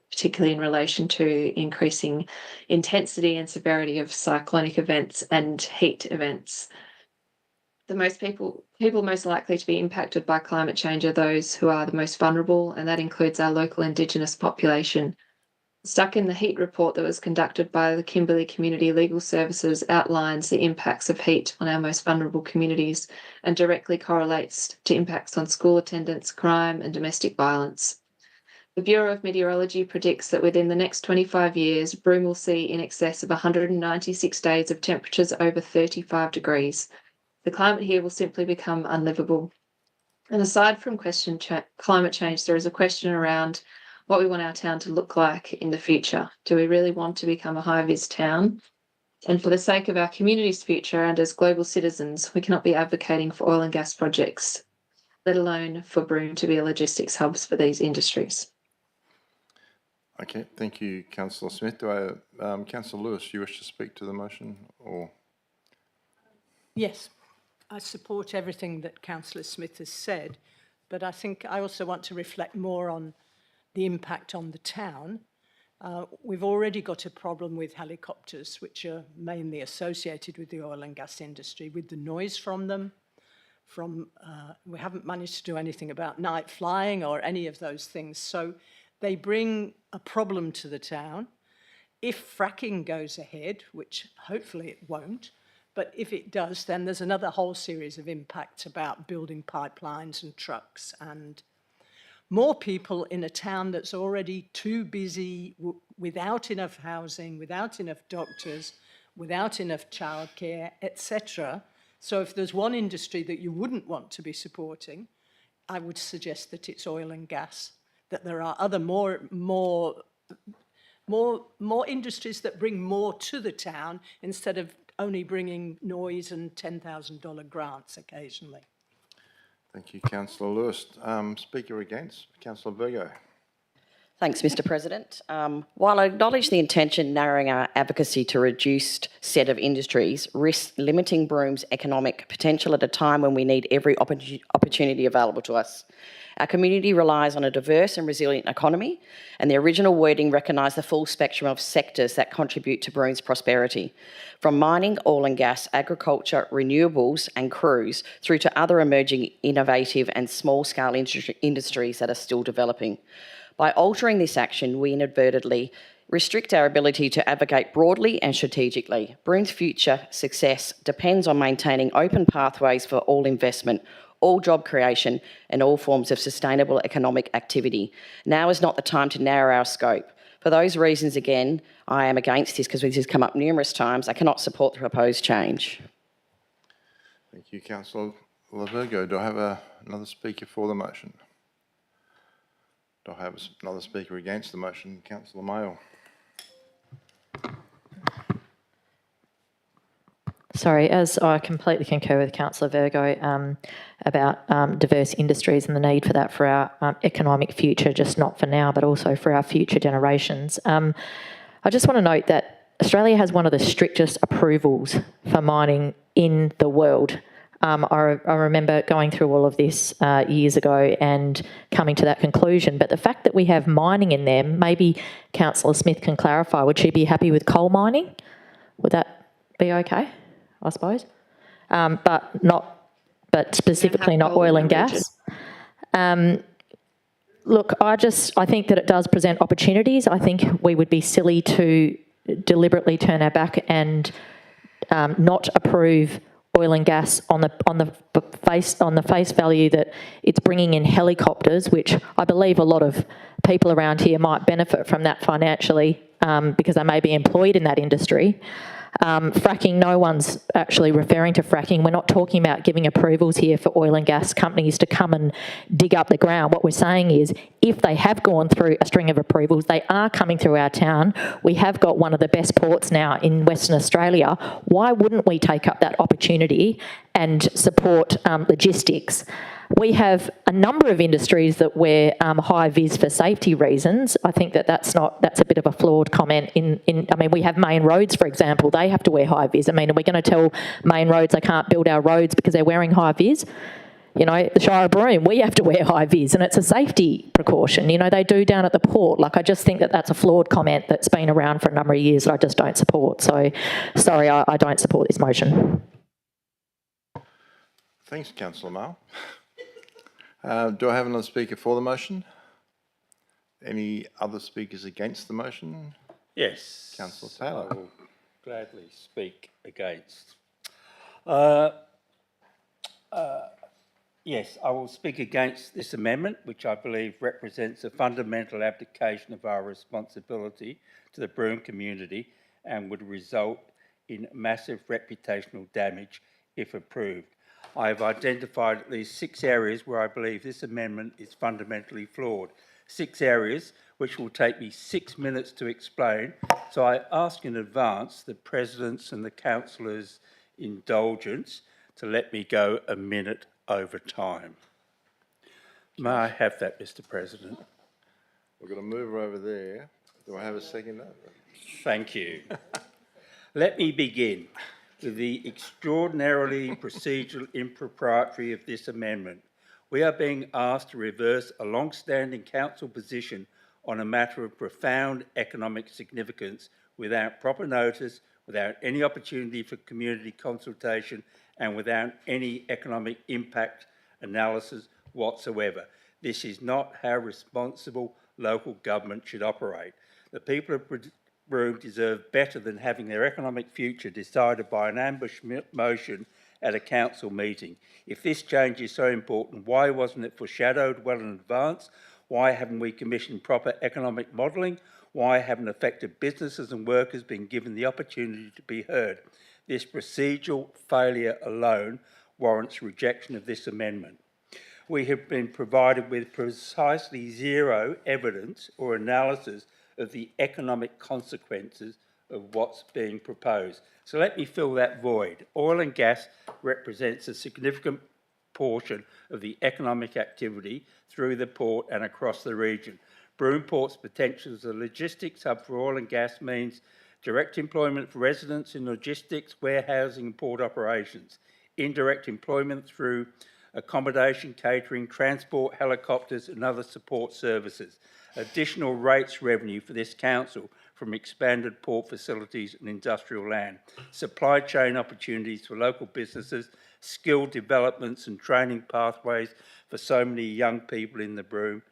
particularly in relation to increasing intensity and severity of cyclonic events and heat events. The most people most likely to be impacted by climate change are those who are the most vulnerable, and that includes our local Indigenous population. Stuck in the Heat report that was conducted by the Kimberley Community Legal Services outlines the impacts of heat on our most vulnerable communities and directly correlates to impacts on school attendance, crime, and domestic violence. The Bureau of Meteorology predicts that within the next 25 years, Broome will see in excess of 196 days of temperatures over 35 degrees. The climate here will simply become unlivable. And aside from climate change, there is a question around what we want our town to look like in the future. Do we really want to become a high-vis town? And for the sake of our community's future and as global citizens, we cannot be advocating for oil and gas projects, let alone for Broome to be a logistics hub for these industries. Okay, thank you, Councillor Smith. Do I, Councillor Lewis, you wish to speak to the motion, or? Yes, I support everything that Councillor Smith has said, but I think I also want to reflect more on the impact on the town. We've already got a problem with helicopters, which are mainly associated with the oil and gas industry, with the noise from them. We haven't managed to do anything about night flying or any of those things. So they bring a problem to the town. If fracking goes ahead, which hopefully it won't, but if it does, then there's another whole series of impacts about building pipelines and trucks and more people in a town that's already too busy, without enough housing, without enough doctors, without enough childcare, etc. So if there's one industry that you wouldn't want to be supporting, I would suggest that it's oil and gas, that there are other more industries that bring more to the town instead of only bringing noise and $10,000 grants occasionally. Thank you, Councillor Lewis. Speaker against, Councillor Virgo. Thanks, Mr. President. While I acknowledge the intention narrowing our advocacy to a reduced set of industries risks limiting Broome's economic potential at a time when we need every opportunity available to us. Our community relies on a diverse and resilient economy, and the original wording recognised the full spectrum of sectors that contribute to Broome's prosperity, from mining, oil and gas, agriculture, renewables and cruise, through to other emerging innovative and small-scale industries that are still developing. By altering this action, we inadvertently restrict our ability to advocate broadly and strategically. Broome's future success depends on maintaining open pathways for all investment, all job creation and all forms of sustainable economic activity. Now is not the time to narrow our scope. For those reasons, again, I am against this because this has come up numerous times. I cannot support the proposed change. Thank you, Councillor Virgo. Do I have another speaker for the motion? Do I have another speaker against the motion? Councillor Mayo. Sorry, as I completely concur with Councillor Virgo about diverse industries and the need for that for our economic future, just not for now, but also for our future generations. I just want to note that Australia has one of the strictest approvals for mining in the world. I remember going through all of this years ago and coming to that conclusion. But the fact that we have mining in there, maybe Councillor Smith can clarify, would she be happy with coal mining? Would that be okay, I suppose? But specifically not coal in oil the and gas. Look, I think that it does present opportunities. I think we would be silly to deliberately turn our back and not approve oil and gas on the face value that it's bringing in helicopters, which I believe a lot of people around here might benefit from that financially because they may be employed in that industry. Fracking, no one's actually referring to fracking. We're not talking about giving approvals here for oil and gas companies to come and dig up the ground. What we're saying is if they have gone through a string of approvals, they are coming through our town. We have got one of the best ports now in Western Australia. Why wouldn't we take up that opportunity and support logistics? We have a number of industries that wear high vis for safety reasons. I think that's a bit of a flawed comment. I mean, we have main roads, for example, they have to wear high vis. I mean, are we going to tell main roads they can't build our roads because they're wearing high vis? You know, the Shire of Broome, we have to wear high vis and it's a safety precaution. You know, they do down at the port. Like, I just think that's a flawed comment that's been around for a number of years that I just don't support. So, sorry, I don't support this motion. Thanks, Councillor Male. Do I have another speaker for the motion? Any other speakers against the motion? Yes. Councillor Taylor. I will gladly speak against. Yes, I will speak against this amendment, which I believe represents a fundamental abdication of our responsibility to the Broome community and would result in massive reputational damage if approved. I have identified at least 6 areas where I believe this amendment is fundamentally flawed. 6 areas which will take me 6 minutes to explain. So I ask in advance the President's and the Councillors' indulgence to let me go a minute over time. May I have that, Mr. President? We're going to move her over there. Do I have a second? Thank you. Let me begin with the extraordinarily procedural impropriety of this amendment. We are being asked to reverse a long-standing council position on a matter of profound economic significance without proper notice, without any opportunity for community consultation, and without any economic impact analysis whatsoever. This is not how responsible local government should operate. The people of Broome deserve better than having their economic future decided by an ambush motion at a council meeting. If this change is so important, why wasn't it foreshadowed well in advance? Why haven't we commissioned proper economic modelling? Why haven't affected businesses and workers been given the opportunity to be heard? This procedural failure alone warrants rejection of this amendment. We have been provided with precisely zero evidence or analysis of the economic consequences of what's being proposed. So let me fill that void. Oil and gas represents a significant portion of the economic activity through the port and across the region. Broome Port's potential as a logistics hub for oil and gas means direct employment for residents in logistics, warehousing and port operations, indirect employment through accommodation, catering, transport, helicopters and other support services, additional rates revenue for this council from expanded port facilities and industrial land, supply chain opportunities for local businesses, skill developments and training pathways for so many young people in the Broome,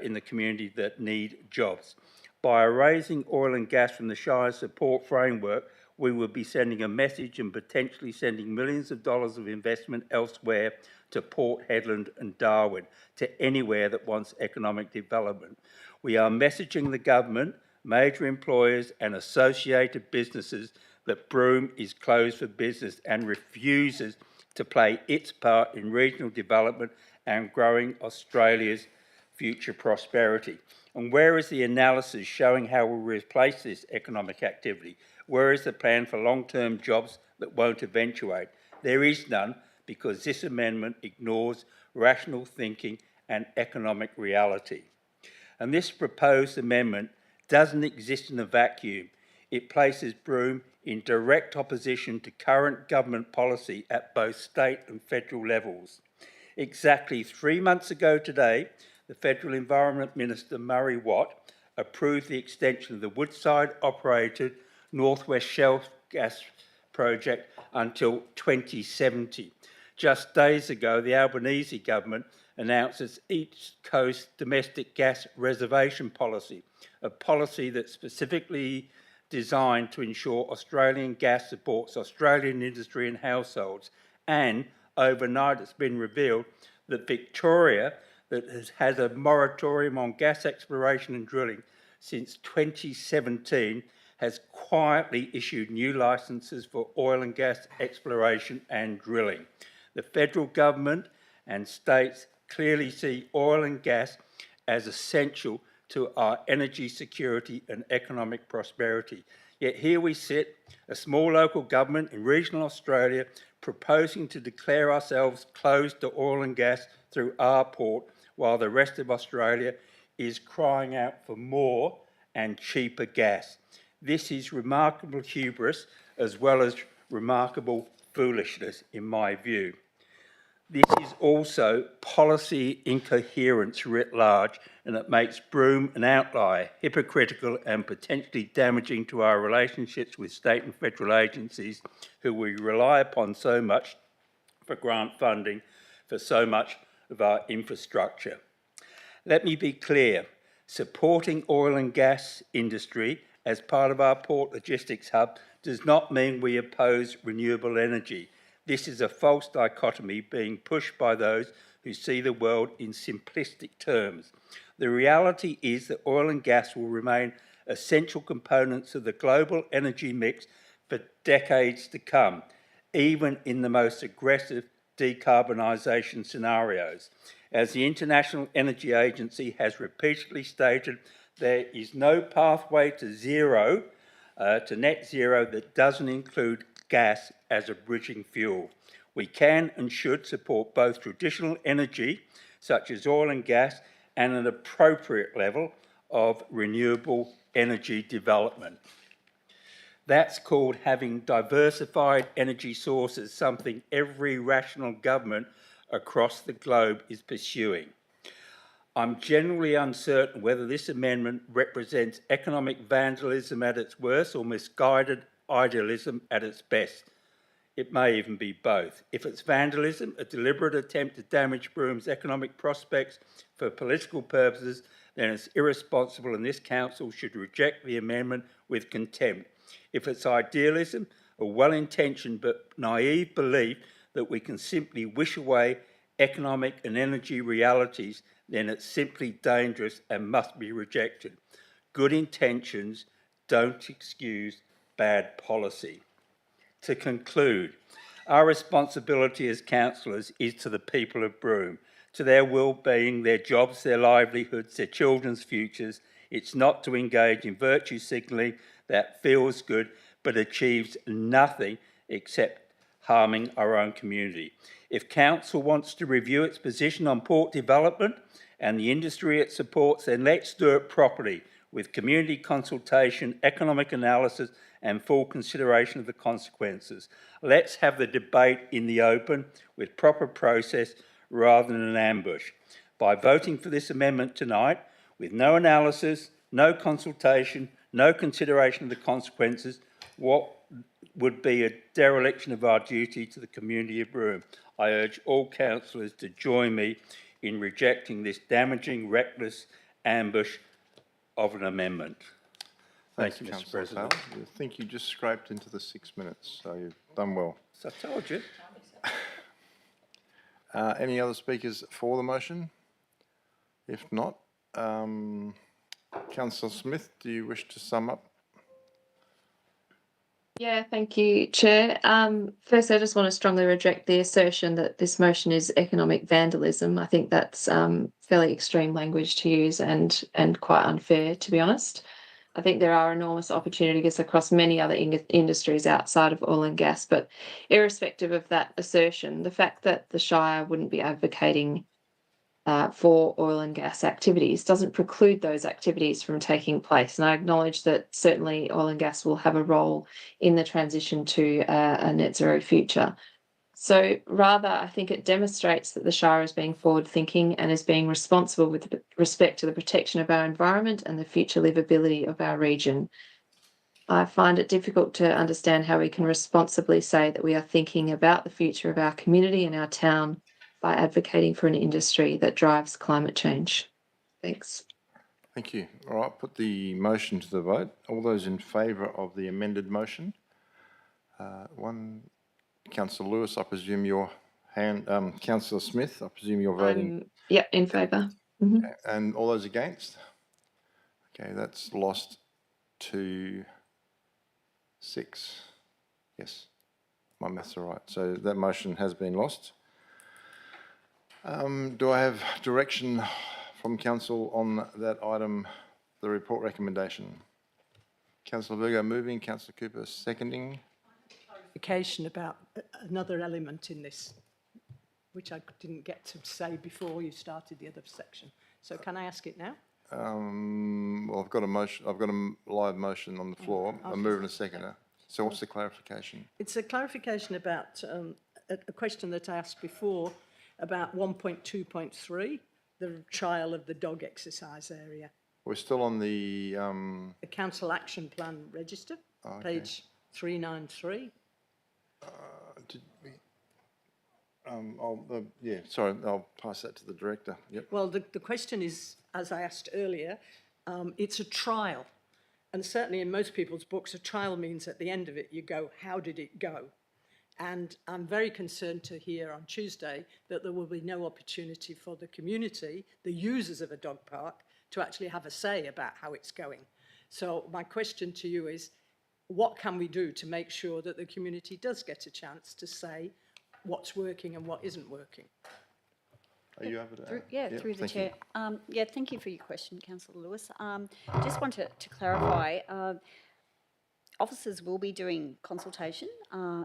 in the community that need jobs. By erasing oil and gas from the Shire support framework, we would be sending a message and potentially sending millions of dollars of investment elsewhere to Port Hedland and Darwin, to anywhere that wants economic development. We are messaging the government, major employers and associated businesses that Broome is closed for business and refuses to play its part in regional development and growing Australia's future prosperity. And where is the analysis showing how we'll replace this economic activity? Where is the plan for long-term jobs that won't eventuate? There is none, because this amendment ignores rational thinking and economic reality. And this proposed amendment doesn't exist in a vacuum. it places Broome in direct opposition to current government policy at both state and federal levels. Exactly 3 months ago today, the Federal Environment Minister, Murray Watt, approved the extension of the Woodside-operated North West Shelf gas project until 2070. Just days ago, the Albanese government announced its East Coast domestic gas reservation policy, a policy that's specifically designed to ensure Australian gas supports Australian industry and households. And overnight it's been revealed that Victoria, that has had a moratorium on gas exploration and drilling since 2017, has quietly issued new licences for oil and gas exploration and drilling. The federal government and states clearly see oil and gas as essential to our energy security and economic prosperity. Yet here we sit, a small local government in regional Australia, proposing to declare ourselves closed to oil and gas through our port, while the rest of Australia is crying out for more and cheaper gas. This is remarkable hubris as well as remarkable foolishness, in my view. This is also policy incoherence writ large, and it makes Broome an outlier, hypocritical and potentially damaging to our relationships with state and federal agencies who we rely upon so much for grant funding for so much of our infrastructure. Let me be clear, supporting oil and gas industry as part of our port logistics hub does not mean we oppose renewable energy. This is a false dichotomy being pushed by those who see the world in simplistic terms. The reality is that oil and gas will remain essential components of the global energy mix for decades to come, even in the most aggressive decarbonisation scenarios. As the International Energy Agency has repeatedly stated, there is no pathway to net zero that doesn't include gas as a bridging fuel. We can and should support both traditional energy, such as oil and gas, and an appropriate level of renewable energy development. That's called having diversified energy sources, something every rational government across the globe is pursuing. I'm generally uncertain whether this amendment represents economic vandalism at its worst or misguided idealism at its best. It may even be both. If it's vandalism, a deliberate attempt to damage Broome's economic prospects for political purposes, then it's irresponsible and this council should reject the amendment with contempt. If it's idealism, a well-intentioned but naive belief that we can simply wish away economic and energy realities, then it's simply dangerous and must be rejected. Good intentions don't excuse bad policy. To conclude, our responsibility as councillors is to the people of Broome, to their well-being, their jobs, their livelihoods, their children's futures. It's not to engage in virtue signalling that feels good but achieves nothing except harming our own community. If council wants to review its position on port development and the industry it supports, then let's do it properly, with community consultation, economic analysis, and full consideration of the consequences. Let's have the debate in the open with proper process rather than an ambush. By voting for this amendment tonight, with no analysis, no consultation, no consideration of the consequences, what would be a dereliction of our duty to the community of Broome. I urge all councillors to join me in rejecting this damaging, reckless ambush of an amendment. Thank you, Mr. President. I think you just scraped into the 6 minutes, so you've done well. So I told you. Any other speakers for the motion? If not, Councillor Smith, do you wish to sum up? Yeah, thank you, Chair. First, I just want to strongly reject the assertion that this motion is economic vandalism. I think that's fairly extreme language to use and quite unfair, to be honest. I think there are enormous opportunities across many other industries outside of oil and gas, but irrespective of that assertion, the fact that the Shire wouldn't be advocating for oil and gas activities doesn't preclude those activities from taking place. And I acknowledge that certainly oil and gas will have a role in the transition to a net zero future. So rather, I think it demonstrates that the Shire is being forward-thinking and is being responsible with respect to the protection of our environment and the future livability of our region. I find it difficult to understand how we can responsibly say that we are thinking about the future of our community and our town by advocating for an industry that drives climate change. Thanks. Thank you. All right, put the motion to the vote. All those in favour of the amended motion? Councillor Lewis, I presume your hand. Councillor Smith, I presume you're voting. Yeah, in favour. Okay. And all those against? Okay, that's lost to 6. Yes, my maths are right. So that motion has been lost. Do I have direction from council on that item, the report recommendation? Councillor Virgo moving, Councillor Cooper seconding. Clarification about another element in this, which I didn't get to say before you started the other section. So can I ask it now? Well, I've got a motion. I've got a live motion on the floor. A mover and a seconder. So what's the clarification? It's a clarification about a question that I asked before about 1.2.3, the trial of the dog exercise area. We're still on the Council Action Plan register, page 393. Did we? Sorry, I'll pass that to the director. Yep. Well, the question is, as I asked earlier, it's a trial. And certainly in most people's books, a trial means at the end of it, you go, how did it go? And I'm very concerned to hear on Tuesday that there will be no opportunity for the community, the users of a dog park, to actually have a say about how it's going. So my question to you is, what can we do to make sure that the community does get a chance to say what's working and what isn't working? Are you able to? Through the chair. Thank you for your question, Councillor Lewis. Just wanted to clarify, officers will be doing consultation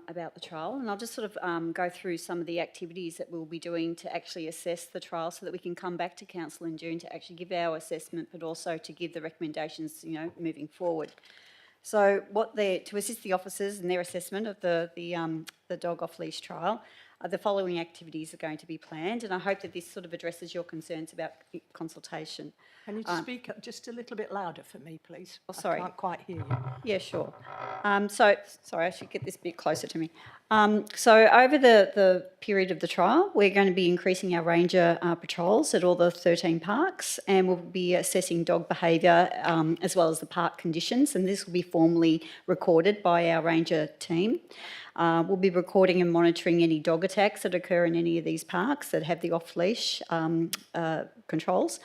about the trial, and I'll just sort of go through some of the activities that we'll be doing to actually assess the trial so that we can come back to Council in June to actually give our assessment, but also to give the recommendations, moving forward. So to assist the officers in their assessment of the dog off-leash trial, the following activities are going to be planned, and I hope that this sort of addresses your concerns about consultation. Can you speak up just a little bit louder for me, please? Oh, sorry. I can't quite hear you. Yeah, sure. Sorry, I should get this a bit closer to me. So over the period of the trial, we're going to be increasing our ranger patrols at all the 13 parks, and we'll be assessing dog behaviour as well as the park conditions, and this will be formally recorded by our ranger team. We'll be recording and monitoring any dog attacks that occur in any of these parks that have the off-leash controls,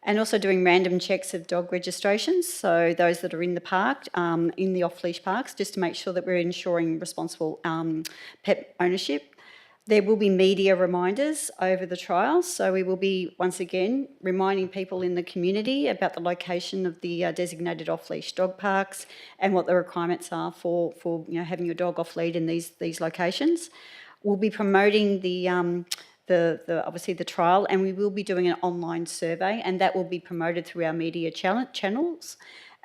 and also doing random checks of dog registrations, so those that are in the park, in the off-leash parks, just to make sure that we're ensuring responsible pet ownership. There will be media reminders over the trial, so we will be, once again, reminding people in the community about the location of the designated off-leash dog parks and what the requirements are for having your dog off-lead in these locations. We'll be promoting obviously the trial, and we will be doing an online survey, and that will be promoted through our media channels,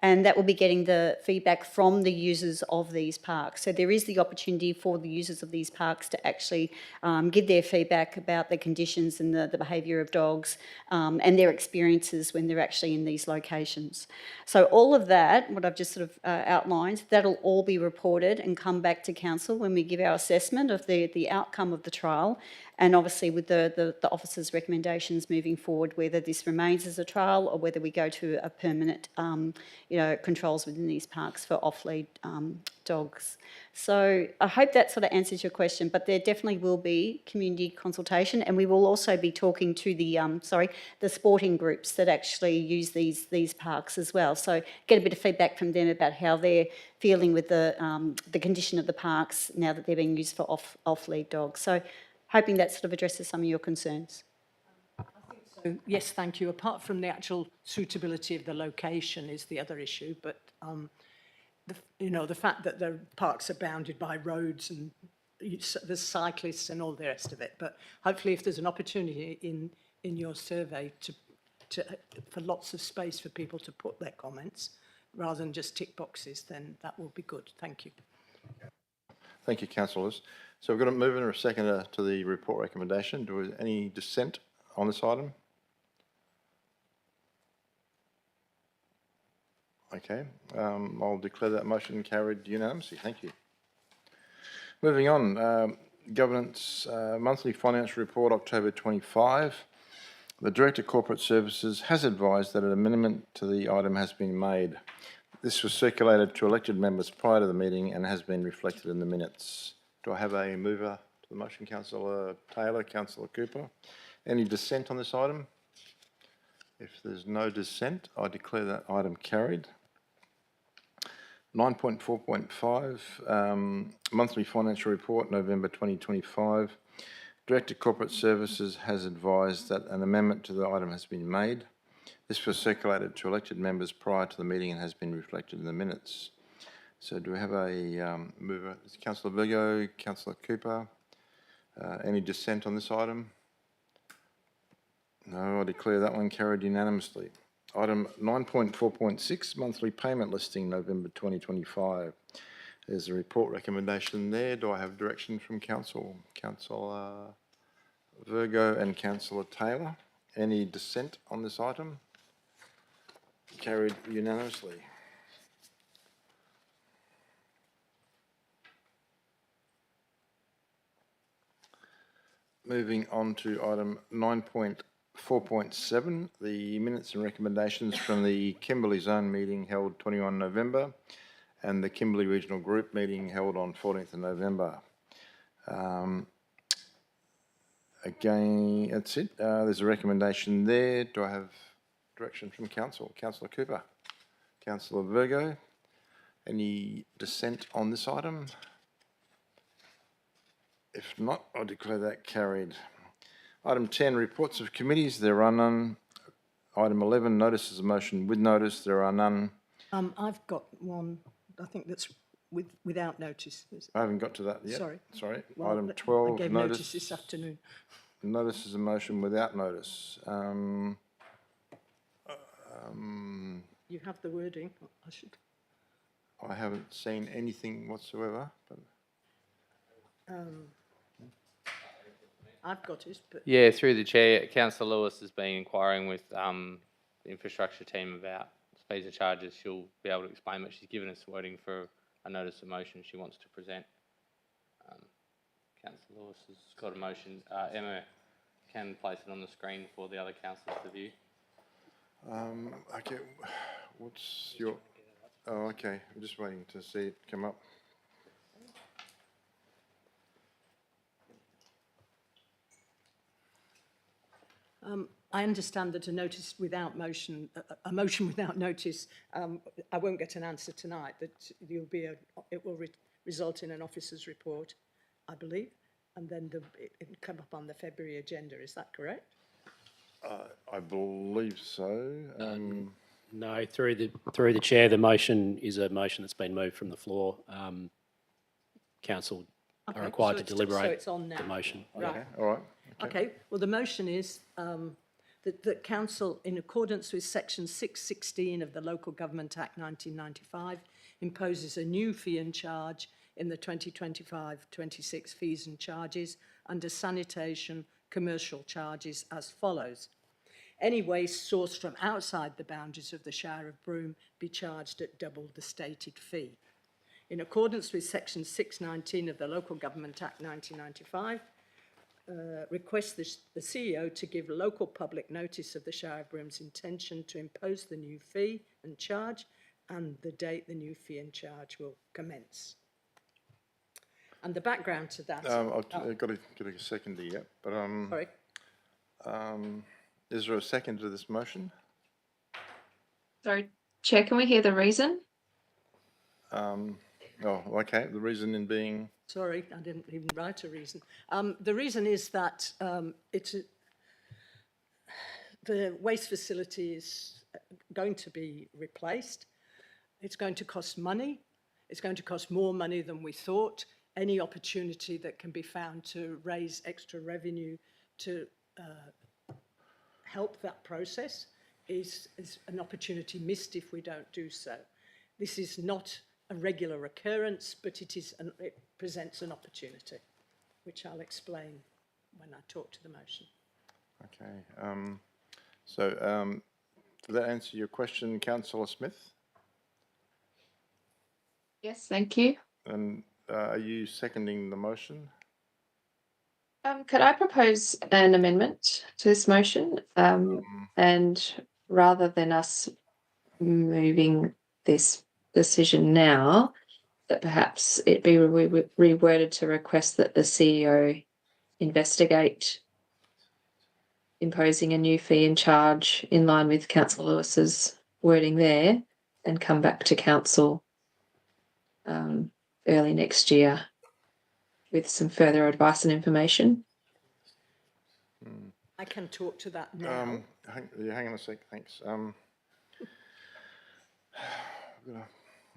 and that will be getting the feedback from the users of these parks. So there is the opportunity for the users of these parks to actually give their feedback about the conditions and the behaviour of dogs and their experiences when they're actually in these locations. So all of that, what I've just sort of outlined, that'll all be reported and come back to council when we give our assessment of the outcome of the trial, and obviously with the officers' recommendations moving forward, whether this remains as a trial or whether we go to a permanent, controls within these parks for off-lead dogs. So I hope that sort of answers your question, but there definitely will be community consultation, and we will also be talking to the sporting groups that actually use these parks as well. So get a bit of feedback from them about how they're feeling with the condition of the parks now that they're being used for off-lead dogs. So hoping that sort of addresses some of your concerns. I think so. Yes, thank you. Apart from the actual suitability of the location is the other issue, but the fact that the parks are bounded by roads and there's cyclists and all the rest of it. But hopefully, if there's an opportunity in your survey for lots of space for people to put their comments rather than just tick boxes, then that will be good. Thank you. Thank you, councillors. So we've got a mover and a seconder to the report recommendation. Do we, any dissent on this item? Okay, I'll declare that motion carried unanimously. Thank you. Moving on, governance monthly financial report, October 25. The Director of Corporate Services has advised that an amendment to the item has been made. This was circulated to elected members prior to the meeting and has been reflected in the minutes. Do I have a mover to the motion? Councillor Taylor, Councillor Cooper. Any dissent on this item? If there's no dissent, I declare that item carried. 9.4.5, monthly financial report, November 2025. Director of Corporate Services has advised that an amendment to the item has been made. This was circulated to elected members prior to the meeting and has been reflected in the minutes. So do we have a mover? Councillor Virgo, Councillor Cooper. Any dissent on this item? No, I declare that one carried unanimously. Item 9.4.6, monthly payment listing, November 2025. There's a report recommendation there. Do I have direction from Council? Councillor Virgo and Councillor Taylor. Any dissent on this item? Carried unanimously. Moving on to item 9.4.7, the minutes and recommendations from the Kimberley Zone meeting held 21 November and the Kimberley Regional Group meeting held on 14th of November. Again, that's it. There's a recommendation there. Do I have direction from Council? Councillor Cooper. Councillor Virgo. Any dissent on this item? If not, I declare that carried. Item 10, reports of committees. There are none. Item 11, notices of motion with notice. There are none. I've got one, I think that's without notice. I haven't got to that yet. Sorry. Well, item 12, I gave notice this afternoon. Notices of motion without notice. You have the wording. I haven't seen anything whatsoever. But I've got it, but Yeah, through the chair, Councillor Lewis has been inquiring with the infrastructure team about fees and charges. She'll be able to explain, but she's given us wording for a notice of motion she wants to present. Councillor Lewis has got a motion. Emma can place it on the screen for the other councillors to view. okay, what's your... Oh, okay, I'm just waiting to see it come up. I understand that a notice without motion, a motion without notice, I won't get an answer tonight, that it will result in an officer's report, I believe, and then it'll come up on the February agenda. Is that correct? I believe so. No, through the chair, the motion is a motion that's been moved from the floor. Council are required to deliberate the motion. Right. Okay, all right. Okay, well, the motion is that Council, in accordance with Section 616 of the Local Government Act 1995, imposes a new fee and charge in the 2025-26 fees and charges under sanitation commercial charges as follows. Any waste sourced from outside the boundaries of the Shire of Broome be charged at double the stated fee. In accordance with Section 619 of the Local Government Act 1995, requests the CEO to give local public notice of the Shire of Broome's intention to impose the new fee and charge and the date the new fee and charge will commence. And the background to that... I've got to get a second here, but... Sorry. Is there a second to this motion? Sorry, Chair, can we hear the reason? Oh, okay. The reason in being... Sorry, I didn't even write a reason. The reason is that the waste facility is going to be replaced. It's going to cost money. It's going to cost more money than we thought. Any opportunity that can be found to raise extra revenue to help that process is an opportunity missed if we don't do so. This is not a regular occurrence, but it presents an opportunity, which I'll explain when I talk to the motion. Okay. Did that answer your question, Councillor Smith? Yes, thank you. And are you seconding the motion? Could I propose an amendment to this motion? And rather than us moving this decision now, that perhaps it be reworded to request that the CEO investigate imposing a new fee and charge in line with Councillor Lewis's wording there, and come back to council early next year with some further advice and information. I can talk to that now. Hang on a sec, thanks.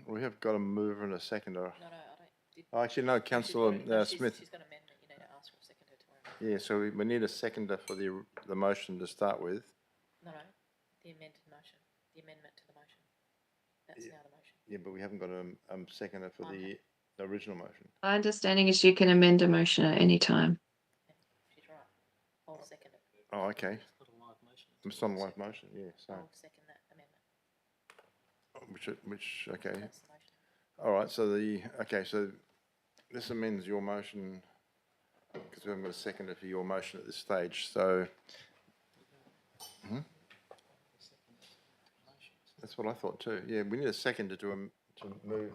We have got a mover and a seconder. No, I don't. Oh, actually, no, Councillor Smith. She's got an amendment. You need to ask for a seconder tomorrow. Yeah, so we need a seconder for the motion to start with. No, the amended motion, the amendment to the motion. That's now the motion. Yeah, but we haven't got a seconder for the original motion. My understanding is you can amend a motion at any time. She's right. I'll second it. Oh, okay. It's not a live motion. It's not a live motion, yeah, so, I'll second that amendment. okay. That's the motion. All right, so this amends your motion, because we haven't got a seconder for your motion at this stage, so. That's what I thought too. Yeah, we need a seconder to move.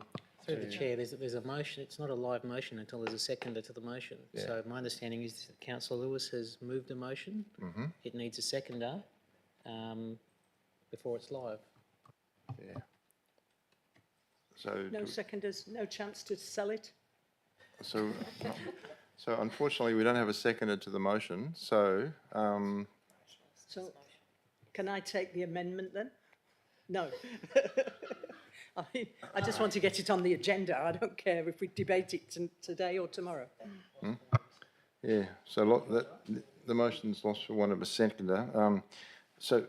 Through the chair, there's a motion. It's not a live motion until there's a seconder to the motion. Yeah. So my understanding is that Councillor Lewis has moved a motion. Mm-hmm. It needs a seconder before it's live. Yeah. So. No seconders, no chance to sell it? So unfortunately, we don't have a seconder to the motion, so. So can I take the amendment then? No. I mean, I just want to get it on the agenda. I don't care if we debate it today or tomorrow. Yeah, so the motion's lost for want of a seconder. So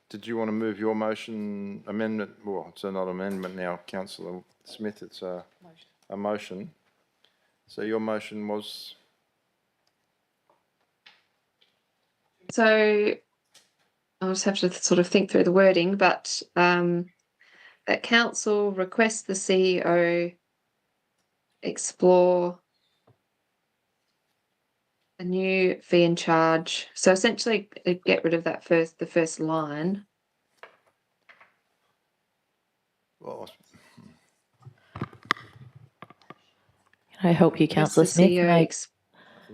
did you want to move your motion amendment? Well, it's not amendment now, Councillor Smith, it's a motion. So your motion was? So I'll just have to sort of think through the wording, but that council requests the CEO explore a new fee and charge. So essentially, get rid of the first line. Well, Can I help you, Councillor Smith?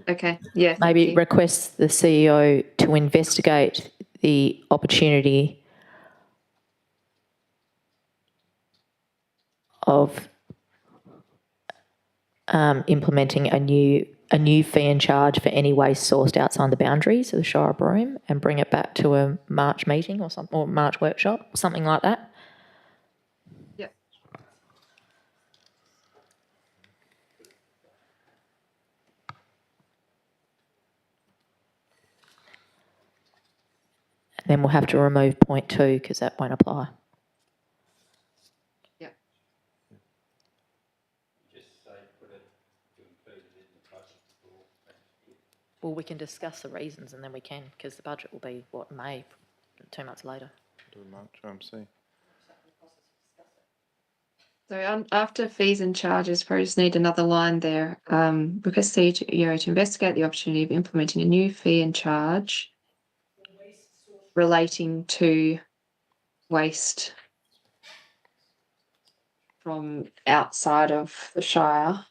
Okay, yeah. Maybe request the CEO to investigate the opportunity of implementing a new fee and charge for any waste sourced outside the boundaries of the Shire of Broome, and bring it back to a March meeting or March workshop, something like that. Yep. And then we'll have to remove point 2 because that won't apply. Yep. Well, we can discuss the reasons and then we can, because the budget will be, May, 2 months later. see. So after fees and charges, probably just need another line there. Request CEO to investigate the opportunity of implementing a new fee and charge relating to waste from outside of the Shire.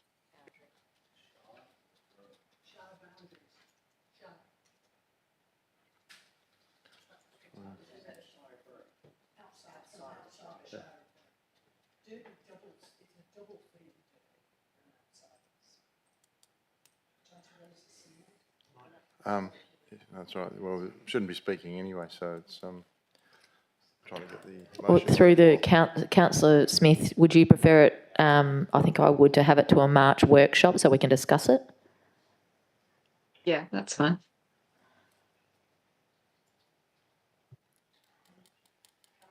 That's right. Well, we shouldn't be speaking anyway, so it's trying to get the Well, motion. through the Councillor Smith, would you prefer it, I think I would, to have it to a March workshop so we can discuss it? Yeah, that's fine.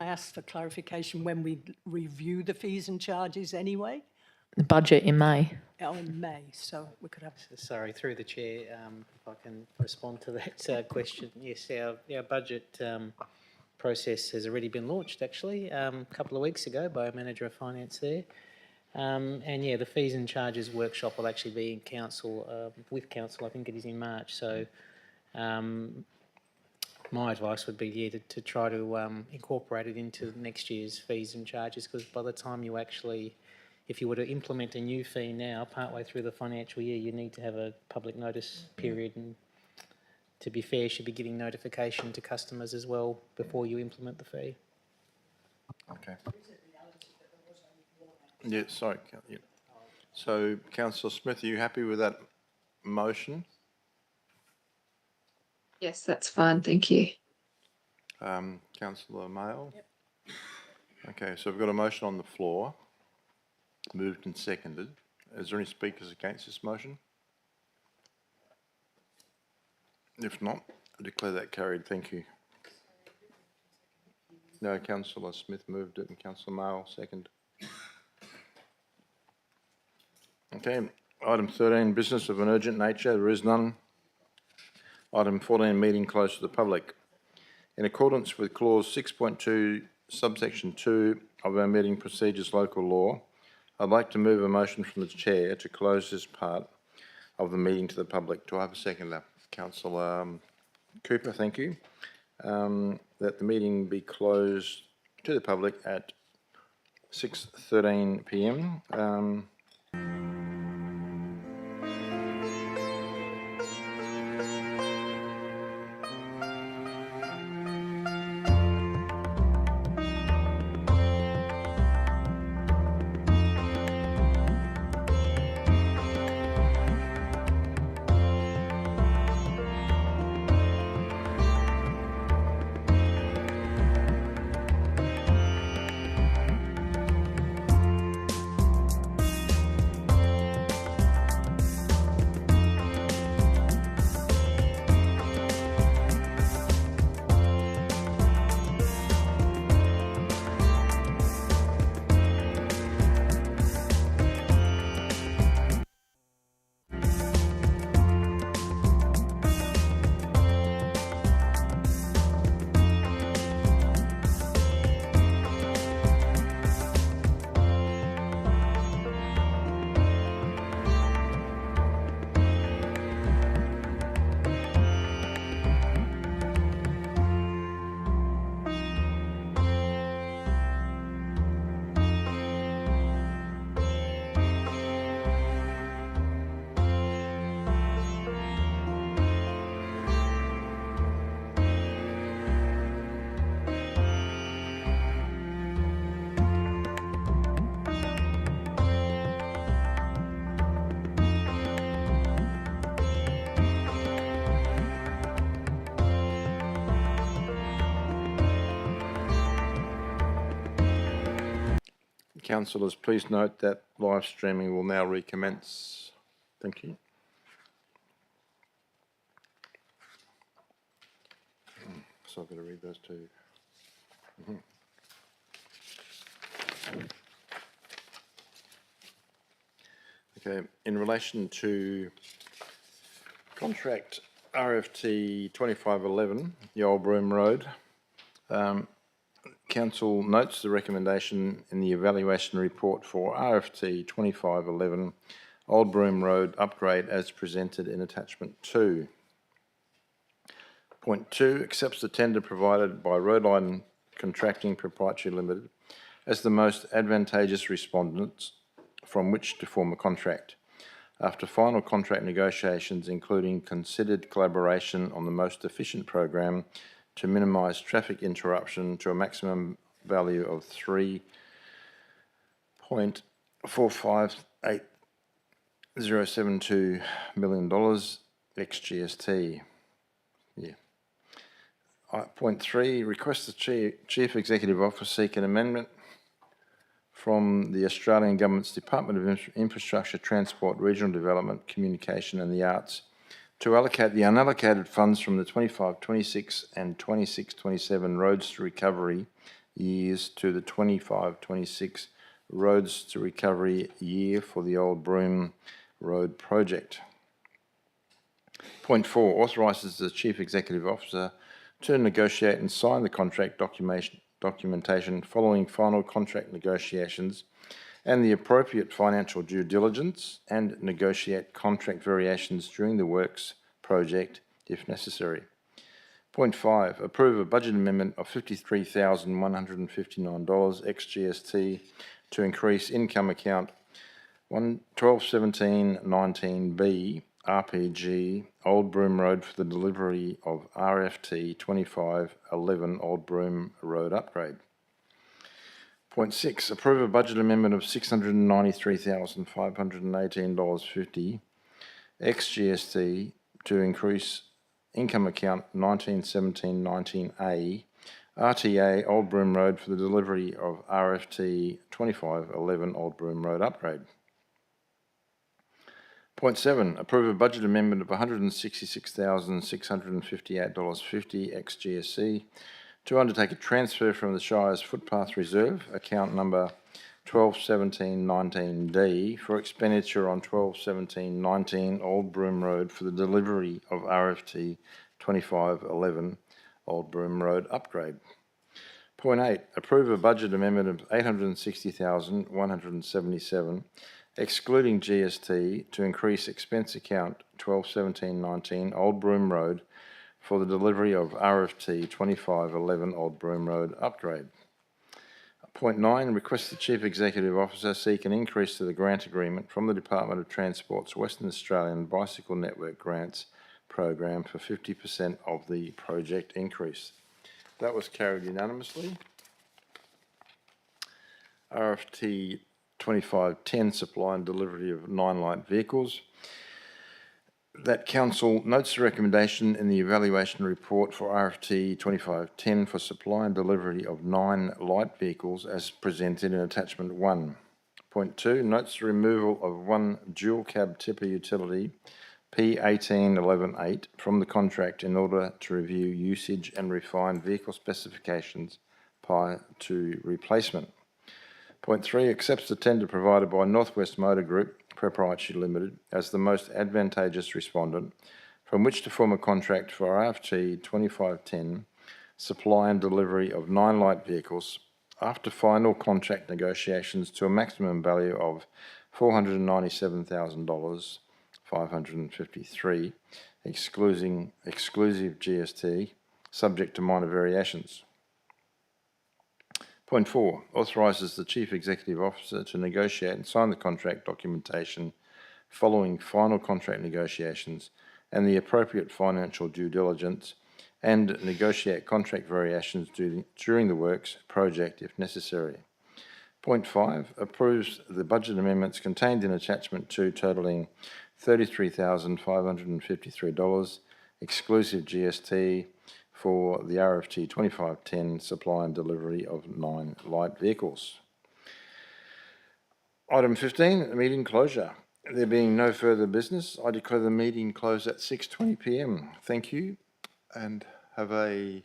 I asked for clarification when we review the fees and charges anyway, The budget in May. in May, so we could have. Sorry, through the chair, if I can respond to that question. Yes, our budget process has already been launched, actually, a couple of weeks ago by a manager of finance there. And yeah, the fees and charges workshop will actually be in council, with council, I think it is in March. So my advice would be to try to incorporate it into next year's fees and charges, because by the time you actually, if you were to implement a new fee now, partway through the financial year, you need to have a public notice period, and to be fair, you should be giving notification to customers as well before you implement the fee. Okay. Yeah, sorry. Yeah. So, Councillor Smith, are you happy with that motion? Yes, that's fine. Thank you. Councillor Mayle? Yep. Okay, so we've got a motion on the floor, moved and seconded. Is there any speakers against this motion? If not, I declare that carried. Thank you. No, Councillor Smith moved it and Councillor Mayle second. Okay, item 13, business of an urgent nature. There is none. Item 14, meeting closed to the public. In accordance with clause 6.2, subsection 2 of our meeting procedures local law, I'd like to move a motion from the chair to close this part of the meeting to the public. Do I have a seconder? Councillor Cooper, thank you. That the meeting be closed to the public at 6:13 p.m. Councillors, please note that live streaming will now recommence. Thank you. So I've got to read those two. Okay, in relation to contract RFT 2511, the Old Broome Road, Council notes the recommendation in the evaluation report for RFT 2511 Old Broome Road upgrade as presented in attachment 2. Point 2, accepts the tender provided by Roadline Contracting Proprietary Limited as the most advantageous respondents from which to form a contract. After final contract negotiations, including considered collaboration on the most efficient program to minimise traffic interruption to a maximum value of $3.458072 million ex-GST. Yeah. Point 3, request the Chief Executive Officer seek an amendment from the Australian Government's Department of Infrastructure, Transport, Regional Development, Communication and the Arts to allocate the unallocated funds from the 25-26 and 26-27 Roads to Recovery years to the 25-26 Roads to Recovery year for the Old Broome Road project. Point 4, authorises the Chief Executive Officer to negotiate and sign the contract documentation following final contract negotiations and the appropriate financial due diligence, and negotiate contract variations during the works project if necessary. Point 5, approve a budget amendment of $53,159 ex-GST to increase income account 121719B RPG Old Broome Road for the delivery of RFT 2511 Old Broome Road upgrade. Point 6, approve a budget amendment of $693,518.50 ex-GST to increase income account 191719A RTA Old Broome Road for the delivery of RFT 2511 Old Broome Road upgrade. Point 7, approve a budget amendment of $166,658.50 ex-GSC to undertake a transfer from the Shire's Footpath Reserve, account number 121719D, for expenditure on 121719 Old Broome Road for the delivery of RFT 2511 Old Broome Road upgrade. Point 8, approve a budget amendment of $860,177 excluding GST to increase expense account 121719 Old Broome Road for the delivery of RFT 2511 Old Broome Road upgrade. Point 9, request the Chief Executive Officer seek an increase to the grant agreement from the Department of Transport's Western Australian Bicycle Network Grants program for 50% of the project increase. That was carried unanimously. RFT 2510, supply and delivery of 9 light vehicles. That Council notes the recommendation in the evaluation report for RFT 2510 for supply and delivery of 9 light vehicles as presented in attachment 1. Point 2, notes the removal of 1 dual cab tipper utility P18118 from the contract in order to review usage and refine vehicle specifications prior to replacement. Point 3, accepts the tender provided by Northwest Motor Group Proprietary Limited as the most advantageous respondent from which to form a contract for RFT 2510 supply and delivery of 9 light vehicles after final contract negotiations to a maximum value of $497,553 exclusive GST, subject to minor variations. Point 4, authorises the Chief Executive Officer to negotiate and sign the contract documentation following final contract negotiations and the appropriate financial due diligence, and negotiate contract variations during the works project if necessary. Point 5, approves the budget amendments contained in attachment 2 totalling $33,553 exclusive GST for the RFT 2510 supply and delivery of 9 light vehicles. Item 15, meeting closure. There being no further business, I declare the meeting closed at 6:20 p.m. Thank you and have a...